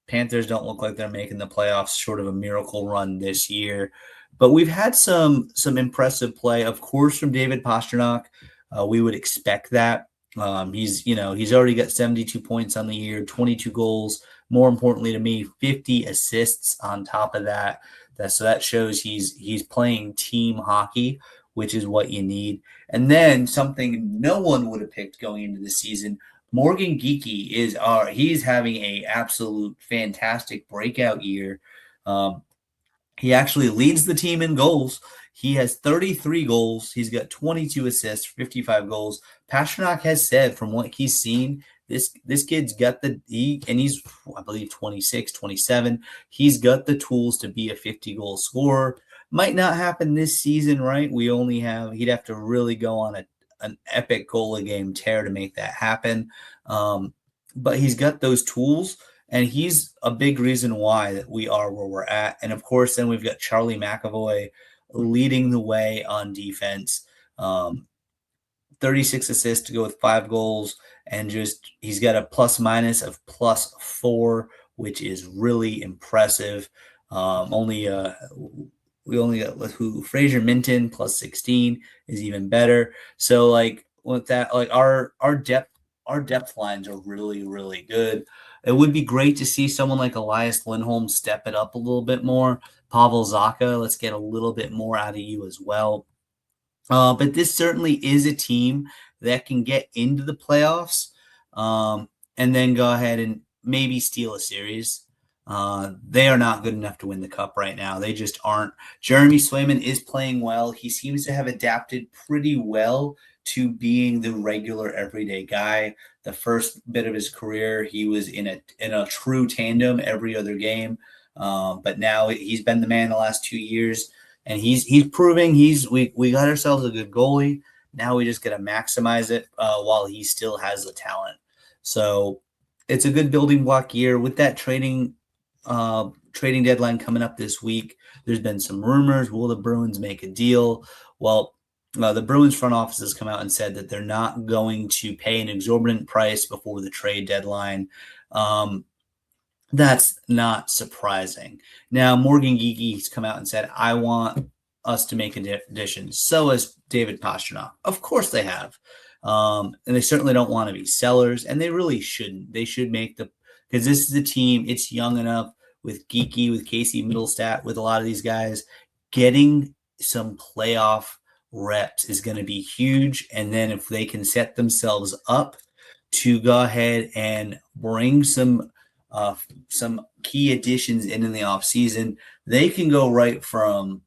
Speaker 2: Panthers don't look like they're making the playoffs, short of a miracle run this year. But we've had some impressive play, of course, from David Pastrnak. We would expect that. He's already got 72 points on the year, 22 goals. More importantly to me, 50 assists on top of that. So that shows he's playing team hockey, which is what you need. And then something no one would have picked going into the season, Morgan Geekie he's having a absolute fantastic breakout year. He actually leads the team in goals. He has 33 goals. He's got 22 assists, 55 goals. Pastrnak has said from what he's seen, this kid's got and he's, I believe, 26, 27. He's got the tools to be a 50-goal scorer. Might not happen this season, right? He'd have to really go on an epic goal a game tear to make that happen. But he's got those tools. And he's a big reason why that we are where we're at. And, of course, then we've got Charlie McAvoy leading the way on defense. 36 assists to go with 5 goals. And he's got a plus-minus of +4, which is really impressive. We only got Fraser Minton +16 is even better. So, like, with that, like our depth lines are really, really good. It would be great to see someone like Elias Lindholm step it up a little bit more. Pavel Zacha, let's get a little bit more out of you as well. But this certainly is a team that can get into the playoffs and then go ahead and maybe steal a series. They are not good enough to win the cup right now. They just aren't. Jeremy Swayman is playing well. He seems to have adapted pretty well to being the regular everyday guy. The first bit of his career, he was in a true tandem every other game. But now he's been the man the last 2 years, and he's proving we got ourselves a good goalie. Now we just got to maximize it while he still has the talent. So it's a good building block year with that trading deadline coming up this week. There's been some rumors. Will the Bruins make a deal? Well, the Bruins front office has come out and said that they're not going to pay an exorbitant price before the trade deadline. That's not surprising. Now, Morgan Geekie's come out and said, I want us to make additions. So has David Pastrnak. Of course they have. And they certainly don't want to be sellers, and they really shouldn't. They should because this is a team, it's young enough with Geekie, with Casey Middlestat, with a lot of these guys, getting some playoff reps is going to be huge. And then if they can set themselves up to go ahead and bring some key additions in the offseason, they can go right from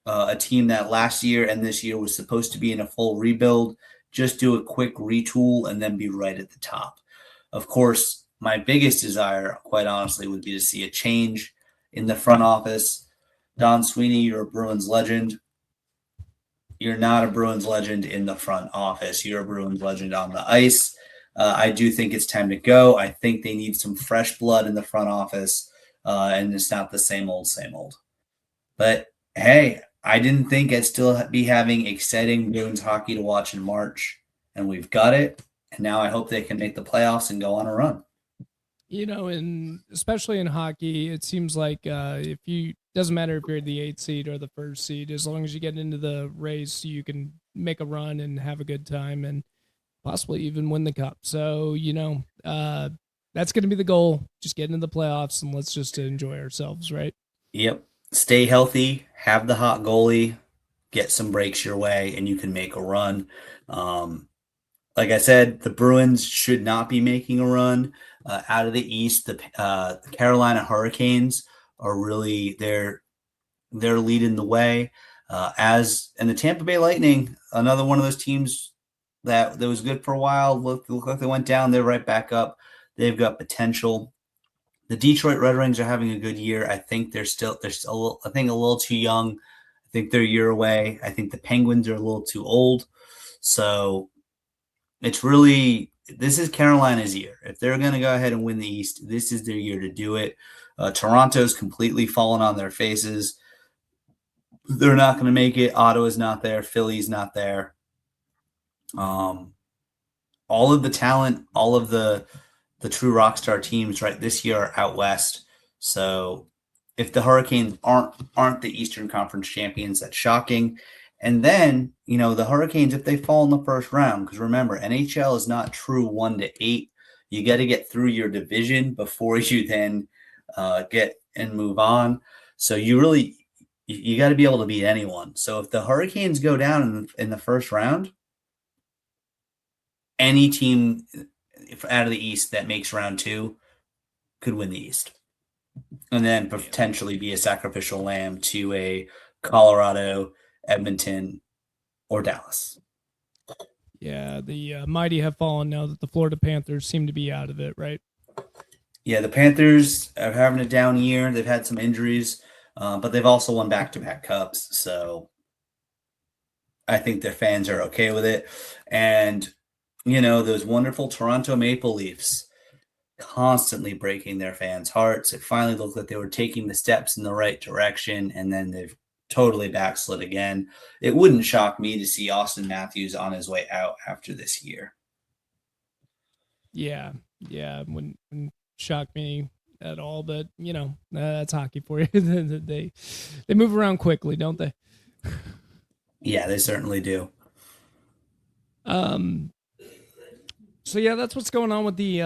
Speaker 2: a team that last year and this year was supposed to be in a full rebuild, just do a quick retool and then be right at the top. Of course, my biggest desire, quite honestly, would be to see a change in the front office. Don Sweeney, you're a Bruins legend. You're not a Bruins legend in the front office. You're a Bruins legend on the ice. I do think it's time to go. I think they need some fresh blood in the front office, and it's not the same old, same old. But, hey, I didn't think I'd still be having exciting Bruins hockey to watch in March, and we've got it. And now I hope they can make the playoffs and go on a run.
Speaker 1: And especially in hockey, it seems like doesn't matter if you're the 8th seed or the 1st seed, as long as you get into the race, you can make a run and have a good time and possibly even win the cup. So, that's going to be the goal. Just get into the playoffs and let's just enjoy ourselves, right?
Speaker 2: Yep. Stay healthy, have the hot goalie, get some breaks your way, and you can make a run. Like I said, the Bruins should not be making a run. Out of the East, the Carolina Hurricanes are really they're leading the way. And the Tampa Bay Lightning, another one of those teams that was good for a while, looked like they went down. They're right back up. They've got potential. The Detroit Red Wings are having a good year. I think they're still I think a little too young. I think they're a year away. I think the Penguins are a little too old. So it's really, this is Carolina's year. If they're going to go ahead and win the East, this is their year to do it. Toronto's completely fallen on their faces. They're not going to make it. Ottawa's not there. Philly's not there. All of the talent, all of the true rock star teams right this year are out west. So if the Hurricanes aren't the Eastern Conference champions, that's shocking. And then, the Hurricanes, if they fall in the first round, because remember, NHL is not true 1-8. You got to get through your division before you then get and move on. So you got to be able to beat anyone. So if the Hurricanes go down in the first round, any team out of the East that makes round 2 could win the East. And then potentially be a sacrificial lamb to a Colorado, Edmonton, or Dallas.
Speaker 1: Yeah, the mighty have fallen now that the Florida Panthers seem to be out of it, right?
Speaker 2: Yeah, the Panthers are having a down year. They've had some injuries, but they've also won back-to-back cups. So I think their fans are okay with it. And, those wonderful Toronto Maple Leafs constantly breaking their fans' hearts. It finally looked like they were taking the steps in the right direction, and then they've totally backslid again. It wouldn't shock me to see Austin Matthews on his way out after this year.
Speaker 1: Yeah, wouldn't shock me at all. But that's hockey for you. they move around quickly, don't they?
Speaker 2: Yeah, they certainly do.
Speaker 1: So yeah, that's what's going on with the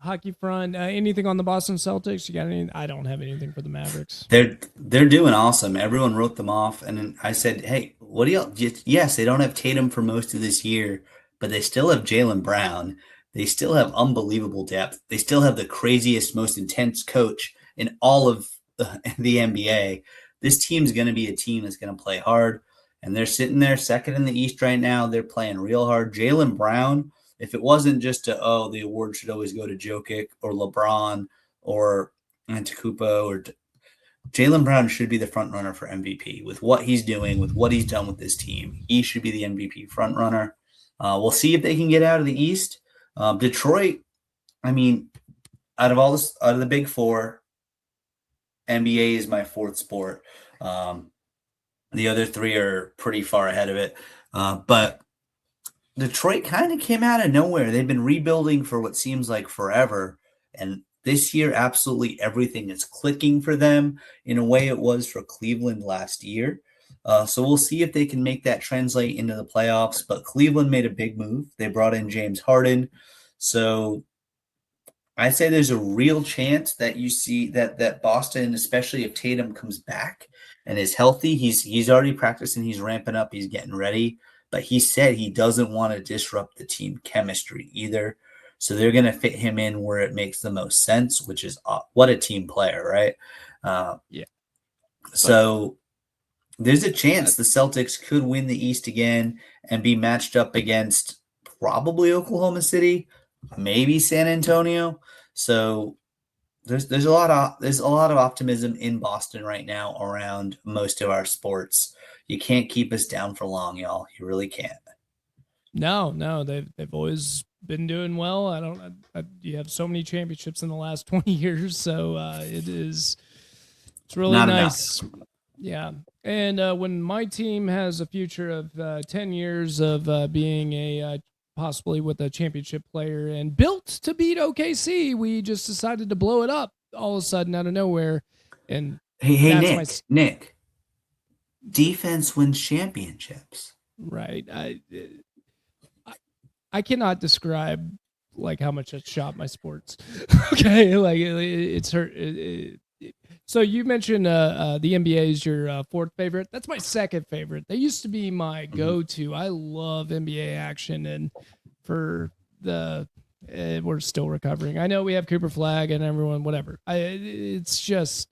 Speaker 1: hockey front. Anything on the Boston Celtics? You got any? I don't have anything for the Mavericks.
Speaker 2: They're doing awesome. Everyone wrote them off, and then I said, "Hey, what do y'all?" Yes, they don't have Tatum for most of this year, but they still have Jaylen Brown. They still have unbelievable depth. They still have the craziest, most intense coach in all of the NBA. This team's going to be a team that's going to play hard. And they're sitting there second in the East right now. They're playing real hard. Jaylen Brown, if it wasn't just the award should always go to Jokic or LeBron or Antetokounmpo, or Jaylen Brown should be the front runner for MVP with what he's doing, with what he's done with this team. He should be the MVP front runner. We'll see if they can get out of the East. Detroit, I mean, out of the big four, NBA is my fourth sport. The other three are pretty far ahead of it. But Detroit kind of came out of nowhere. They've been rebuilding for what seems like forever. And this year, absolutely everything is clicking for them in a way it was for Cleveland last year. So we'll see if they can make that translate into the playoffs. But Cleveland made a big move. They brought in James Harden. So I say there's a real chance that you see that Boston, especially if Tatum comes back and is healthy, he's already practicing, he's ramping up, he's getting ready. But he said he doesn't want to disrupt the team chemistry either. So they're going to fit him in where it makes the most sense, which is what a team player, right?
Speaker 1: Yeah.
Speaker 2: So there's a chance the Celtics could win the East again and be matched up against probably Oklahoma City, maybe San Antonio. So there's a lot of optimism in Boston right now around most of our sports. You can't keep us down for long, y'all. You really can't.
Speaker 1: No, they've always been doing well. You have so many championships in the last 20 years, so it's really
Speaker 2: Not
Speaker 1: nice.
Speaker 2: enough.
Speaker 1: Yeah. And when my team has a future of 10 years of being a possibly with a championship player and built to beat OKC, we just decided to blow it up all of a sudden out of nowhere. And
Speaker 2: hey, Nick, defense wins championships.
Speaker 1: Right. I cannot describe like how much it shot my sports. Okay, like it's hurt. So you mentioned the NBA is your fourth favorite. That's my second favorite. They used to be my go-to. I love NBA action, and for the we're still recovering. I know we have Cooper Flag and everyone, whatever. It's just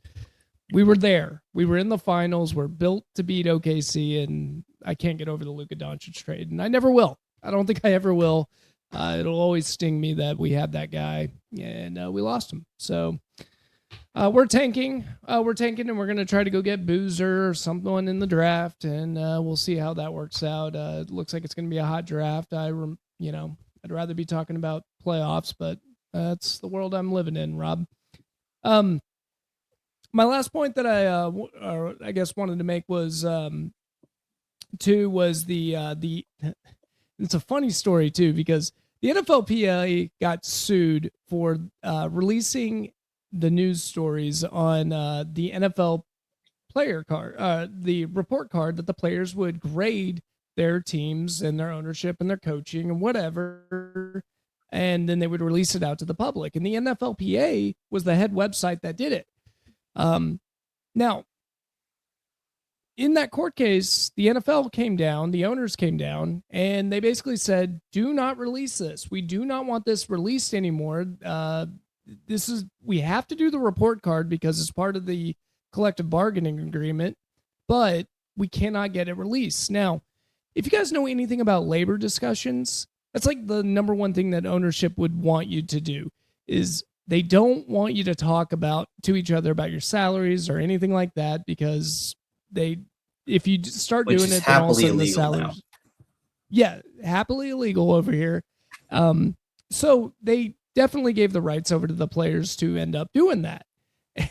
Speaker 1: we were there. We were in the finals. We're built to beat OKC, and I can't get over the Luka Doncic trade, and I never will. I don't think I ever will. It'll always sting me that we had that guy, and we lost him. So we're tanking. We're tanking, and we're going to try to go get Boozer or someone in the draft, and we'll see how that works out. It looks like it's going to be a hot draft. I'd rather be talking about playoffs, but that's the world I'm living in, Rob. My last point that I guess wanted to make was the it's a funny story too, because the NFLPA got sued for releasing the news stories on the NFL player card, the report card that the players would grade their teams and their ownership and their coaching and whatever, and then they would release it out to the public. And the NFLPA was the head website that did it. Now, in that court case, the NFL came down, the owners came down, and they basically said, do not release this. We do not want this released anymore. We have to do the report card because it's part of the collective bargaining agreement, but we cannot get it released. Now, if you guys know anything about labor discussions, that's like the number one thing that ownership would want you to do is they don't want you to talk to each other about your salaries or anything like that, because if you start doing it, then all of a sudden the salaries, happily illegal over here. So they definitely gave the rights over to the players to end up doing that.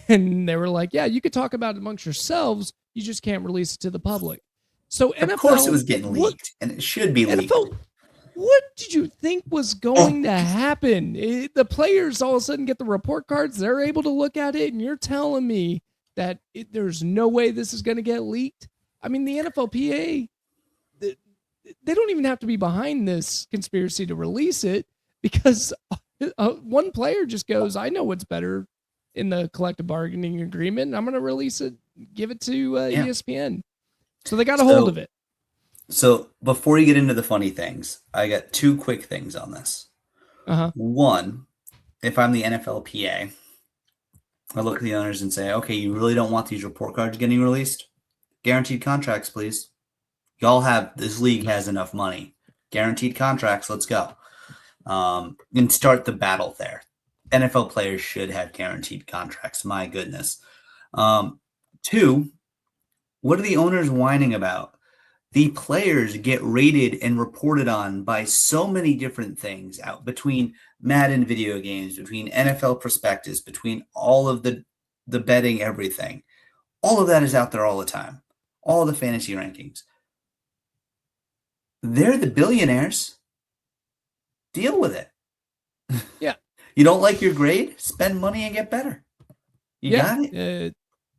Speaker 1: And they were like, yeah, you could talk about it amongst yourselves. You just can't release it to the public. So NFL,
Speaker 2: of course it was getting leaked, and it should be leaked.
Speaker 1: NFL, what did you think was going to happen? The players all of a sudden get the report cards. They're able to look at it, and you're telling me that there's no way this is going to get leaked? I mean, the NFLPA, they don't even have to be behind this conspiracy to release it, because one player just goes, I know what's better in the collective bargaining agreement, and I'm going to release it, give it to ESPN. So they got a hold of it.
Speaker 2: So before you get into the funny things, I got two quick things on this. One, if I'm the NFLPA, I look at the owners and say, okay, you really don't want these report cards getting released? Guaranteed contracts, please. This league has enough money. Guaranteed contracts, let's go. And start the battle there. NFL players should have guaranteed contracts. My goodness. Two, what are the owners whining about? The players get rated and reported on by so many different things out between Madden video games, between NFL prospectus, between all of the betting, everything. All of that is out there all the time. All the fantasy rankings. They're the billionaires. Deal with it.
Speaker 1: Yeah.
Speaker 2: You don't like your grade? Spend money and get better. You got it.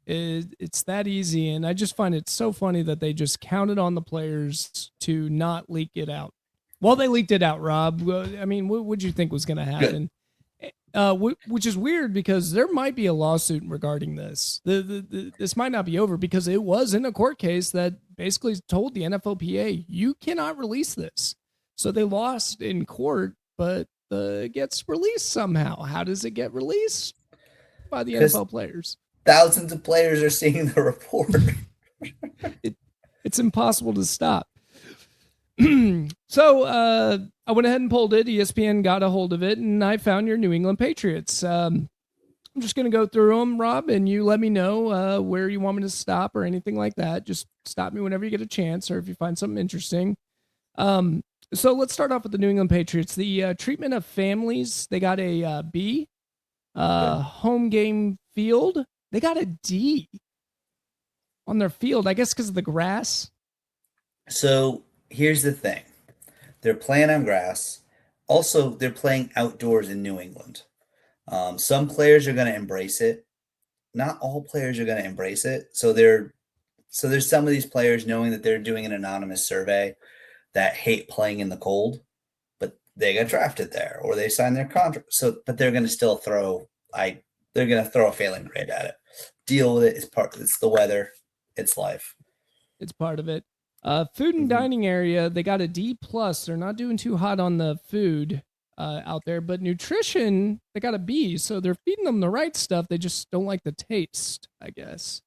Speaker 1: It's that easy, and I just find it so funny that they just counted on the players to not leak it out. Well, they leaked it out, Rob. I mean, what would you think was going to happen? Which is weird, because there might be a lawsuit regarding this. This might not be over, because it was in a court case that basically told the NFLPA, you cannot release this. So they lost in court, but it gets released somehow. How does it get released? By the NFL players.
Speaker 2: Thousands of players are seeing the report.
Speaker 1: It's impossible to stop. So I went ahead and pulled it. ESPN got a hold of it, and I found your New England Patriots. I'm just going to go through them, Rob, and you let me know where you want me to stop or anything like that. Just stop me whenever you get a chance, or if you find something interesting. So let's start off with the New England Patriots. The treatment of families, they got a B. Home game field, they got a D on their field, I guess because of the grass.
Speaker 2: So here's the thing. They're playing on grass. Also, they're playing outdoors in New England. Some players are going to embrace it. Not all players are going to embrace it. So there's some of these players, knowing that they're doing an anonymous survey, that hate playing in the cold, but they got drafted there or they signed their contract. So, but they're going to still throw a failing grade at it. Deal with it. It's the weather. It's life.
Speaker 1: It's part of it. Food and dining area, they got a D+. They're not doing too hot on the food. out there. But nutrition, they got a B, so they're feeding them the right stuff. They just don't like the taste, I guess.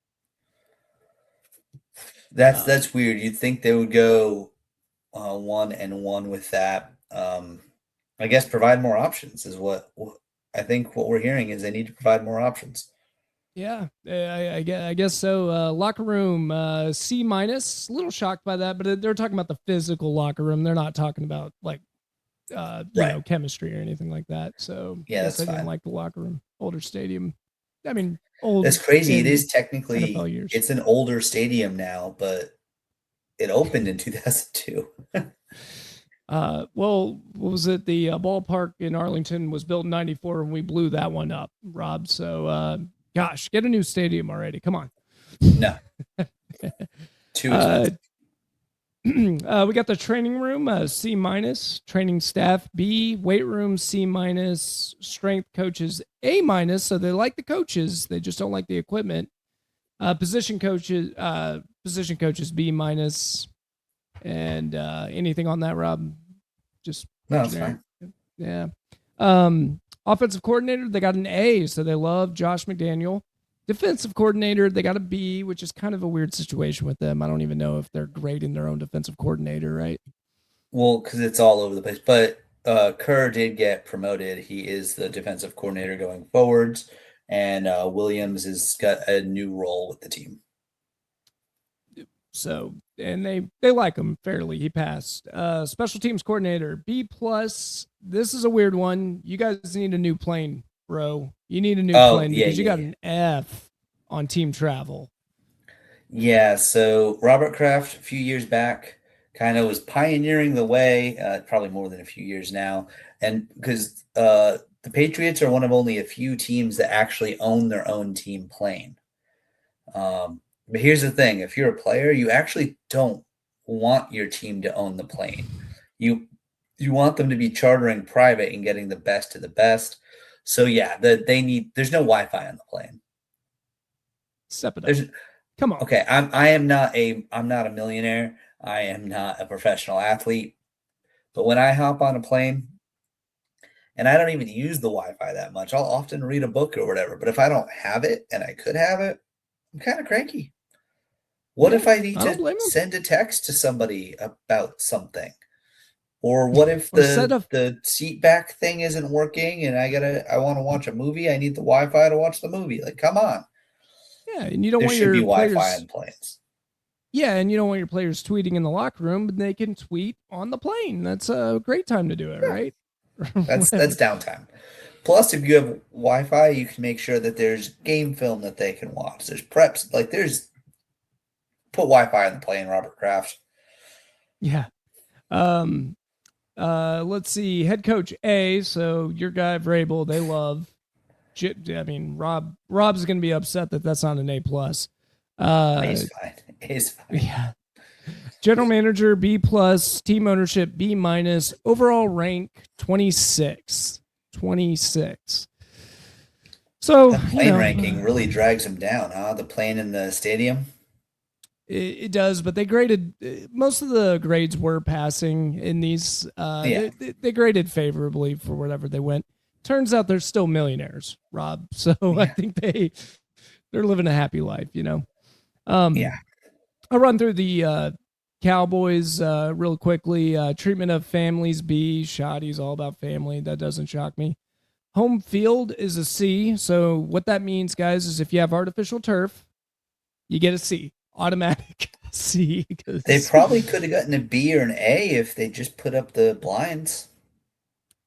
Speaker 2: That's weird. You'd think they would go 1-1 with that. I guess provide more options is what I think. What we're hearing is they need to provide more options.
Speaker 1: Yeah, I guess so. Locker room, C minus. A little shocked by that, but they're talking about the physical locker room. They're not talking about like
Speaker 2: Right.
Speaker 1: chemistry or anything like that. So I
Speaker 2: Yeah,
Speaker 1: guess
Speaker 2: that's
Speaker 1: I didn't
Speaker 2: fine.
Speaker 1: like the locker room. Older stadium. I mean, old
Speaker 2: That's crazy. It
Speaker 1: in
Speaker 2: is technically
Speaker 1: NFL years.
Speaker 2: it's an older stadium now, but it opened in 2002.
Speaker 1: Well, what was it? The ballpark in Arlington was built in '94, and we blew that one up, Rob. So, gosh, get a new stadium already. Come on.
Speaker 2: No, too
Speaker 1: uh,
Speaker 2: expensive.
Speaker 1: we got the training room, C minus, training staff B, weight room C minus, strength coaches A minus. So they like the coaches, they just don't like the equipment. Position coaches B minus, and anything on that, Rob? Just
Speaker 2: No, it's
Speaker 1: generic.
Speaker 2: fine.
Speaker 1: Yeah. Offensive coordinator, they got an A, so they love Josh McDaniel. Defensive coordinator, they got a B, which is kind of a weird situation with them. I don't even know if they're grading their own defensive coordinator, right?
Speaker 2: Well, because it's all over the place. But Kerr did get promoted. He is the defensive coordinator going forwards, and Williams has got a new role with the team.
Speaker 1: So, and they like him fairly. He passed. Special teams coordinator B plus. This is a weird one. You guys need a new plane, bro. You need a new
Speaker 2: Oh,
Speaker 1: plane
Speaker 2: yeah,
Speaker 1: because you
Speaker 2: yeah,
Speaker 1: got
Speaker 2: yeah.
Speaker 1: an F on team travel.
Speaker 2: Yeah, so Robert Kraft a few years back kind of was pioneering the way, probably more than a few years now. And because the Patriots are one of only a few teams that actually own their own team plane. But here's the thing, if you're a player, you actually don't want your team to own the plane. You you want them to be chartering private and getting the best of the best. So yeah, there's no Wi-Fi on the plane.
Speaker 1: Step it up.
Speaker 2: There's
Speaker 1: Come on.
Speaker 2: Okay, I'm not a millionaire. I am not a professional athlete. But when I hop on a plane, and I don't even use the Wi-Fi that much, I'll often read a book or whatever. But if I don't have it and I could have it, I'm kind of cranky. What
Speaker 1: Yeah,
Speaker 2: if I need
Speaker 1: I don't
Speaker 2: to
Speaker 1: blame him.
Speaker 2: send a text to somebody about something? Or what if
Speaker 1: Or set
Speaker 2: the
Speaker 1: up.
Speaker 2: the seat back thing isn't working and I want to watch a movie, I need the Wi-Fi to watch the movie. Like, come on.
Speaker 1: Yeah, and you don't
Speaker 2: There
Speaker 1: want
Speaker 2: should be
Speaker 1: your
Speaker 2: Wi-Fi
Speaker 1: players.
Speaker 2: in planes.
Speaker 1: Yeah, and you don't want your players tweeting in the locker room, but they can tweet on the plane. That's a great time to do it,
Speaker 2: Yeah,
Speaker 1: right?
Speaker 2: that's downtime. Plus, if you have Wi-Fi, you can make sure that there's game film that they can watch. There's preps, like there's put Wi-Fi on the plane, Robert Kraft.
Speaker 1: Yeah. Um. Let's see. Head coach A. So your guy Vrabel, they love. I mean, Rob's going to be upset that that's not an A plus.
Speaker 2: He's
Speaker 1: Uh.
Speaker 2: fine. He's fine.
Speaker 1: Yeah. General manager B plus. Team ownership B minus. Overall rank 26. 26. So
Speaker 2: That plane ranking really drags him down, huh? The plane in the stadium.
Speaker 1: it does, but they graded most of the grades were passing in these.
Speaker 2: Yeah,
Speaker 1: They graded favorably for whatever they went. Turns out they're still millionaires, Rob. So I
Speaker 2: yeah,
Speaker 1: think they're living a happy life, you know.
Speaker 2: yeah.
Speaker 1: I'll run through the Cowboys real quickly. Treatment of families B. Shoddy's all about family. That doesn't shock me. Home field is a C. So what that means, guys, is if you have artificial turf, you get a C, automatic C.
Speaker 2: They
Speaker 1: Because
Speaker 2: probably could have gotten a B or an A if they just put up the blinds.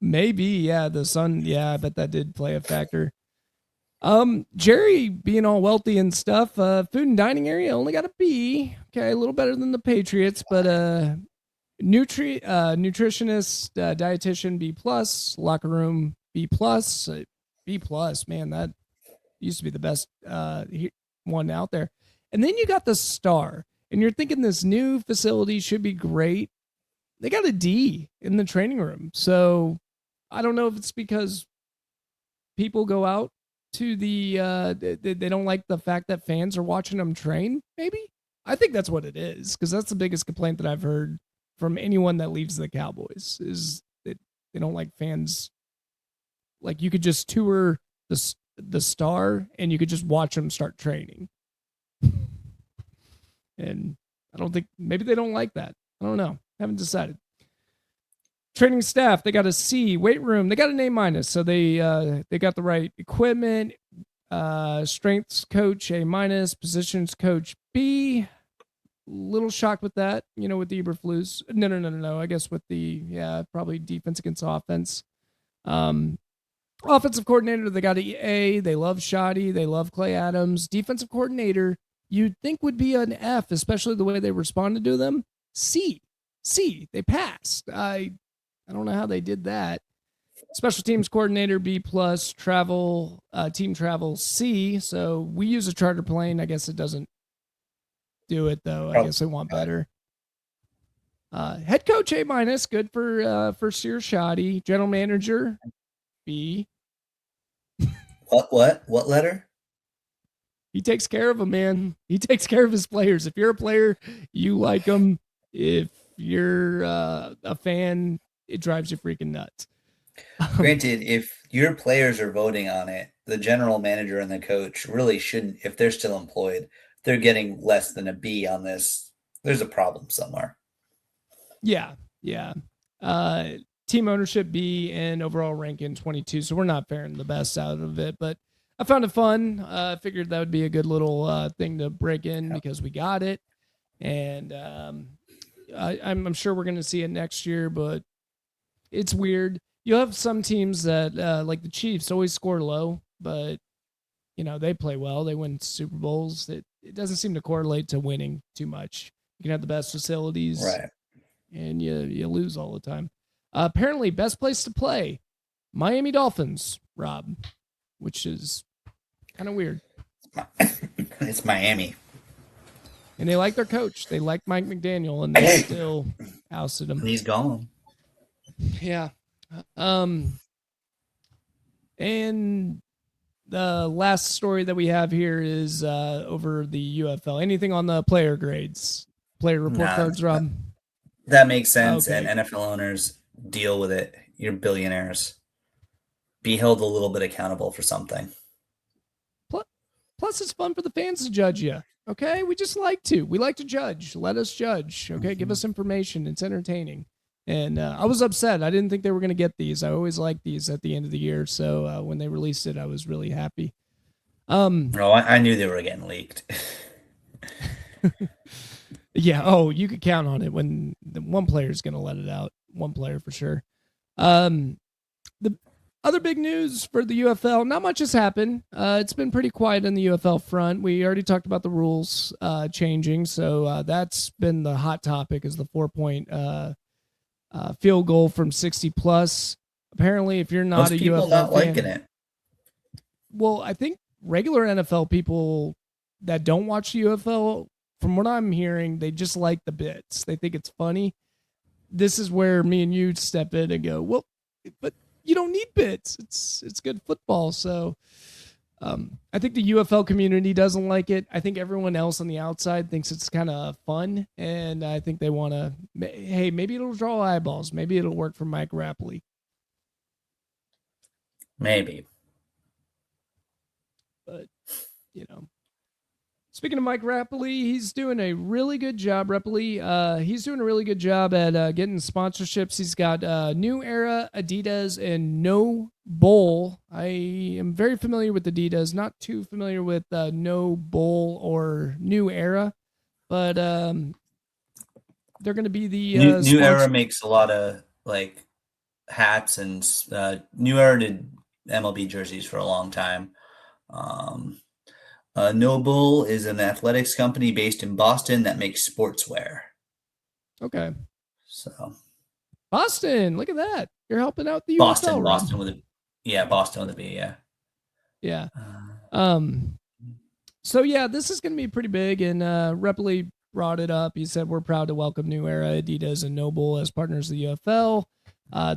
Speaker 1: maybe, yeah, the sun, yeah, I bet that did play a factor. Jerry being all wealthy and stuff, food and dining area only got a B. Okay, a little better than the Patriots, but nutritionist, dietitian B plus, locker room B plus, B plus. Man, that used to be the best one out there. And then you got the star, and you're thinking this new facility should be great. They got a D in the training room, so I don't know if it's because people go out to they don't like the fact that fans are watching them train. Maybe I think that's what it is because that's the biggest complaint that I've heard from anyone that leaves the Cowboys is that They don't like fans. Like you could just tour the Star and you could just watch them start training. And I don't think maybe they don't like that. I don't know. Haven't decided. Training staff, they got a C. Weight room, they got an A-. So they got the right equipment. Strengths coach A-. Positions coach B. Little shocked with that, with the Eberflus. No. I guess with the probably defense against offense. Offensive coordinator, they got an A. They love Shoddy. They love Clay Adams. Defensive coordinator, you'd think would be an F, especially the way they responded to them. C. They passed. I don't know how they did that. Special teams coordinator B+, travel, team travel C. So we use a charter plane. I guess it doesn't do it though. I guess they want better. Head coach A-, good for Sear Shoddy. General manager B.
Speaker 2: What letter?
Speaker 1: He takes care of them, man. He takes care of his players. If you're a player, you like them. If you're a fan, it drives you freaking nuts.
Speaker 2: Granted, if your players are voting on it, the general manager and the coach really shouldn't, if they're still employed, they're getting less than a B on this. There's a problem somewhere.
Speaker 1: Yeah. Team ownership B and overall ranking 22. So we're not faring the best out of it, but I found it fun. I figured that would be a good little thing to break in because we got it. And I'm sure we're going to see it next year, but it's weird. You'll have some teams that, like the Chiefs, always score low, but, they play well. They win Super Bowls. It doesn't seem to correlate to winning too much. You can have the best facilities,
Speaker 2: right,
Speaker 1: and you lose all the time. Apparently, best place to play, Miami Dolphins, Rob, which is kind of weird.
Speaker 2: It's Miami.
Speaker 1: And they like their coach. They like Mike McDaniel, and they still ousted him.
Speaker 2: He's gone.
Speaker 1: Yeah. And the last story that we have here is over the UFL. Anything on the player grades, player report cards, Rob?
Speaker 2: That makes sense.
Speaker 1: Okay.
Speaker 2: And NFL owners deal with it. You're billionaires. Be held a little bit accountable for something.
Speaker 1: Plus, it's fun for the fans to judge you. Okay, we like to judge. Let us judge. Okay, give us information. It's entertaining. And I was upset. I didn't think they were going to get these. I always like these at the end of the year. So when they released it, I was really happy.
Speaker 2: I knew they were getting leaked.
Speaker 1: Yeah. Oh, you could count on it when the one player is going to let it out. One player for sure. The other big news for the UFL, not much has happened. It's been pretty quiet on the UFL front. We already talked about the rules changing. So that's been the hot topic, is the 4-point field goal from 60 plus. Apparently, if you're not
Speaker 2: Most
Speaker 1: a
Speaker 2: people
Speaker 1: UFL
Speaker 2: not
Speaker 1: fan,
Speaker 2: liking it.
Speaker 1: Well, I think regular NFL people that don't watch the UFL, from what I'm hearing, they just like the bits. They think it's funny. This is where me and you step in and go, well, but you don't need bits. It's good football. So I think the UFL community doesn't like it. I think everyone else on the outside thinks it's kind of fun. And I think they want to, hey, maybe it'll draw eyeballs. Maybe it'll work for Mike Rappley.
Speaker 2: Maybe.
Speaker 1: But, speaking of Mike Rappley, he's doing a really good job. He's doing a really good job at getting sponsorships. He's got New Era, Adidas, and No Bowl. I am very familiar with Adidas, not too familiar with No Bowl or New Era, but they're going to be the
Speaker 2: New Era makes a lot of like hats, and New Era did MLB jerseys for a long time. Noble is an athletics company based in Boston that makes sportswear.
Speaker 1: Okay.
Speaker 2: So
Speaker 1: Boston, look at that. You're helping out the
Speaker 2: Boston,
Speaker 1: UFL,
Speaker 2: Boston with a Boston with a B, yeah.
Speaker 1: Yeah. So yeah, this is going to be pretty big, and Repley brought it up. He said, we're proud to welcome New Era, Adidas, and Noble as partners of the UFL.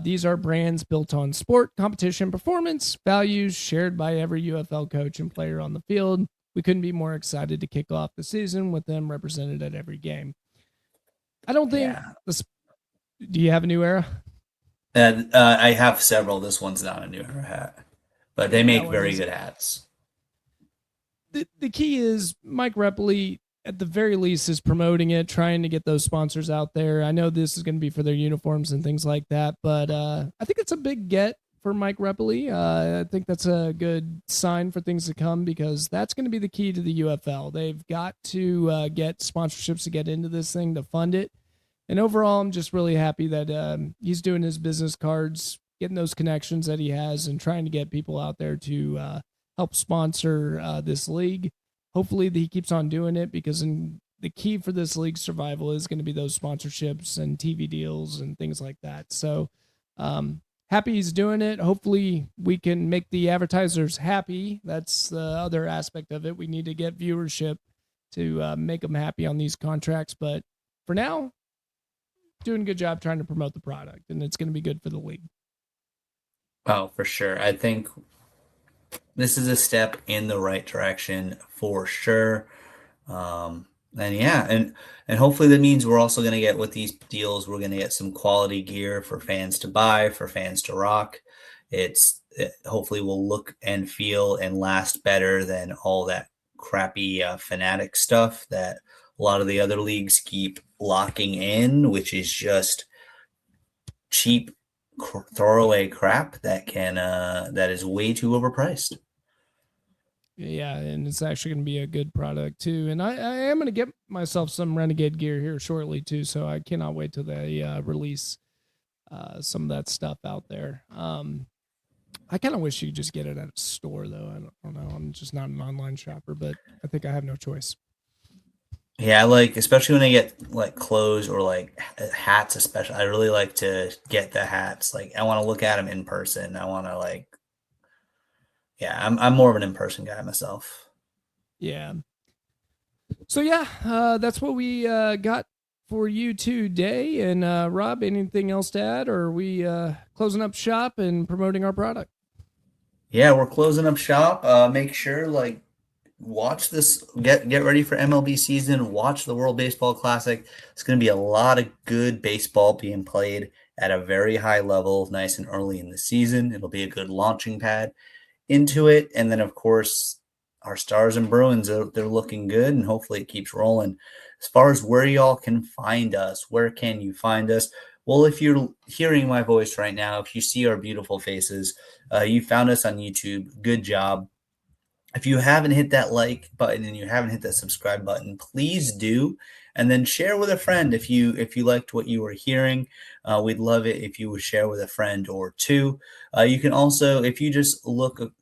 Speaker 1: These are brands built on sport, competition, performance, values shared by every UFL coach and player on the field. We couldn't be more excited to kick off the season with them represented at every game. I don't think do you have a New Era?
Speaker 2: I have several. This one's not a New Era hat, but they
Speaker 1: Yeah, that
Speaker 2: make
Speaker 1: one
Speaker 2: very
Speaker 1: is.
Speaker 2: good hats.
Speaker 1: The key is Mike Repoli at the very least is promoting it, trying to get those sponsors out there. I know this is going to be for their uniforms and things like that, but I think it's a big get for Mike Repoli. I think that's a good sign for things to come because that's going to be the key to the UFL. They've got to get sponsorships to get into this thing to fund it. And overall, I'm just really happy that he's doing his business cards, getting those connections that he has, and trying to get people out there to help sponsor this league. Hopefully, he keeps on doing it because the key for this league's survival is going to be those sponsorships and TV deals and things like that. So, happy he's doing it. Hopefully, we can make the advertisers happy. That's the other aspect of it. We need to get viewership to make them happy on these contracts. But for now, doing a good job trying to promote the product, and it's going to be good for the league.
Speaker 2: Oh, for sure. I think this is a step in the right direction for sure. And yeah, and hopefully that means we're also going to get with these deals, we're going to get some quality gear for fans to buy, for fans to rock. It hopefully will look and feel and last better than all that crappy Fanatic stuff that a lot of the other leagues keep locking in, which is just cheap throwaway crap that is way too overpriced.
Speaker 1: Yeah, and it's actually going to be a good product too. And I am going to get myself some Renegade gear here shortly too. So I cannot wait till they release some of that stuff out there. I kind of wish you could just get it at a store though. I don't know. I'm just not an online shopper, but I think I have no choice.
Speaker 2: Yeah, like especially when I get like clothes or like hats, especially. I really like to get the hats. Like I want to look at them in person. I want to like, yeah, I'm more of an in person guy myself.
Speaker 1: Yeah. So yeah, that's what we got for you today. And Rob, anything else to add, or are we closing up shop and promoting our product?
Speaker 2: Yeah, we're closing up shop. Make sure like watch this. Get ready for MLB season. Watch the World Baseball Classic. It's going to be a lot of good baseball being played at a very high level, nice and early in the season. It'll be a good launching pad into it. And then, of course, our Stars and Bruins, they're looking good, and hopefully it keeps rolling. As far as where y'all can find us, where can you find us? Well, if you're hearing my voice right now, if you see our beautiful faces, you found us on YouTube. Good job. If you haven't hit that like button and you haven't hit that subscribe button, please do, and then share with a friend if you liked what you were hearing. We'd love it if you would share with a friend or two. You can also, if you just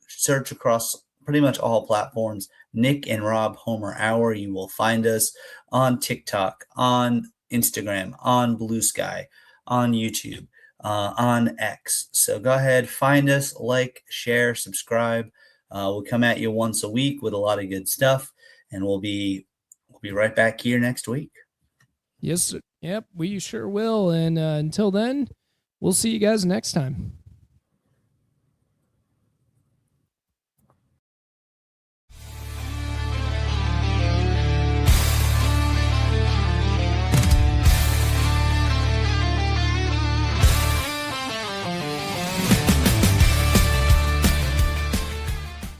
Speaker 2: search across pretty much all platforms, Nick and Rob Homer Hour, you will find us on TikTok, on Instagram, on Blue Sky, on YouTube, on X. So go ahead, find us, like, share, subscribe. We'll come at you once a week with a lot of good stuff, and we'll be right back here next week.
Speaker 1: Yes. Yep. We sure will. And until then, we'll see you guys next time.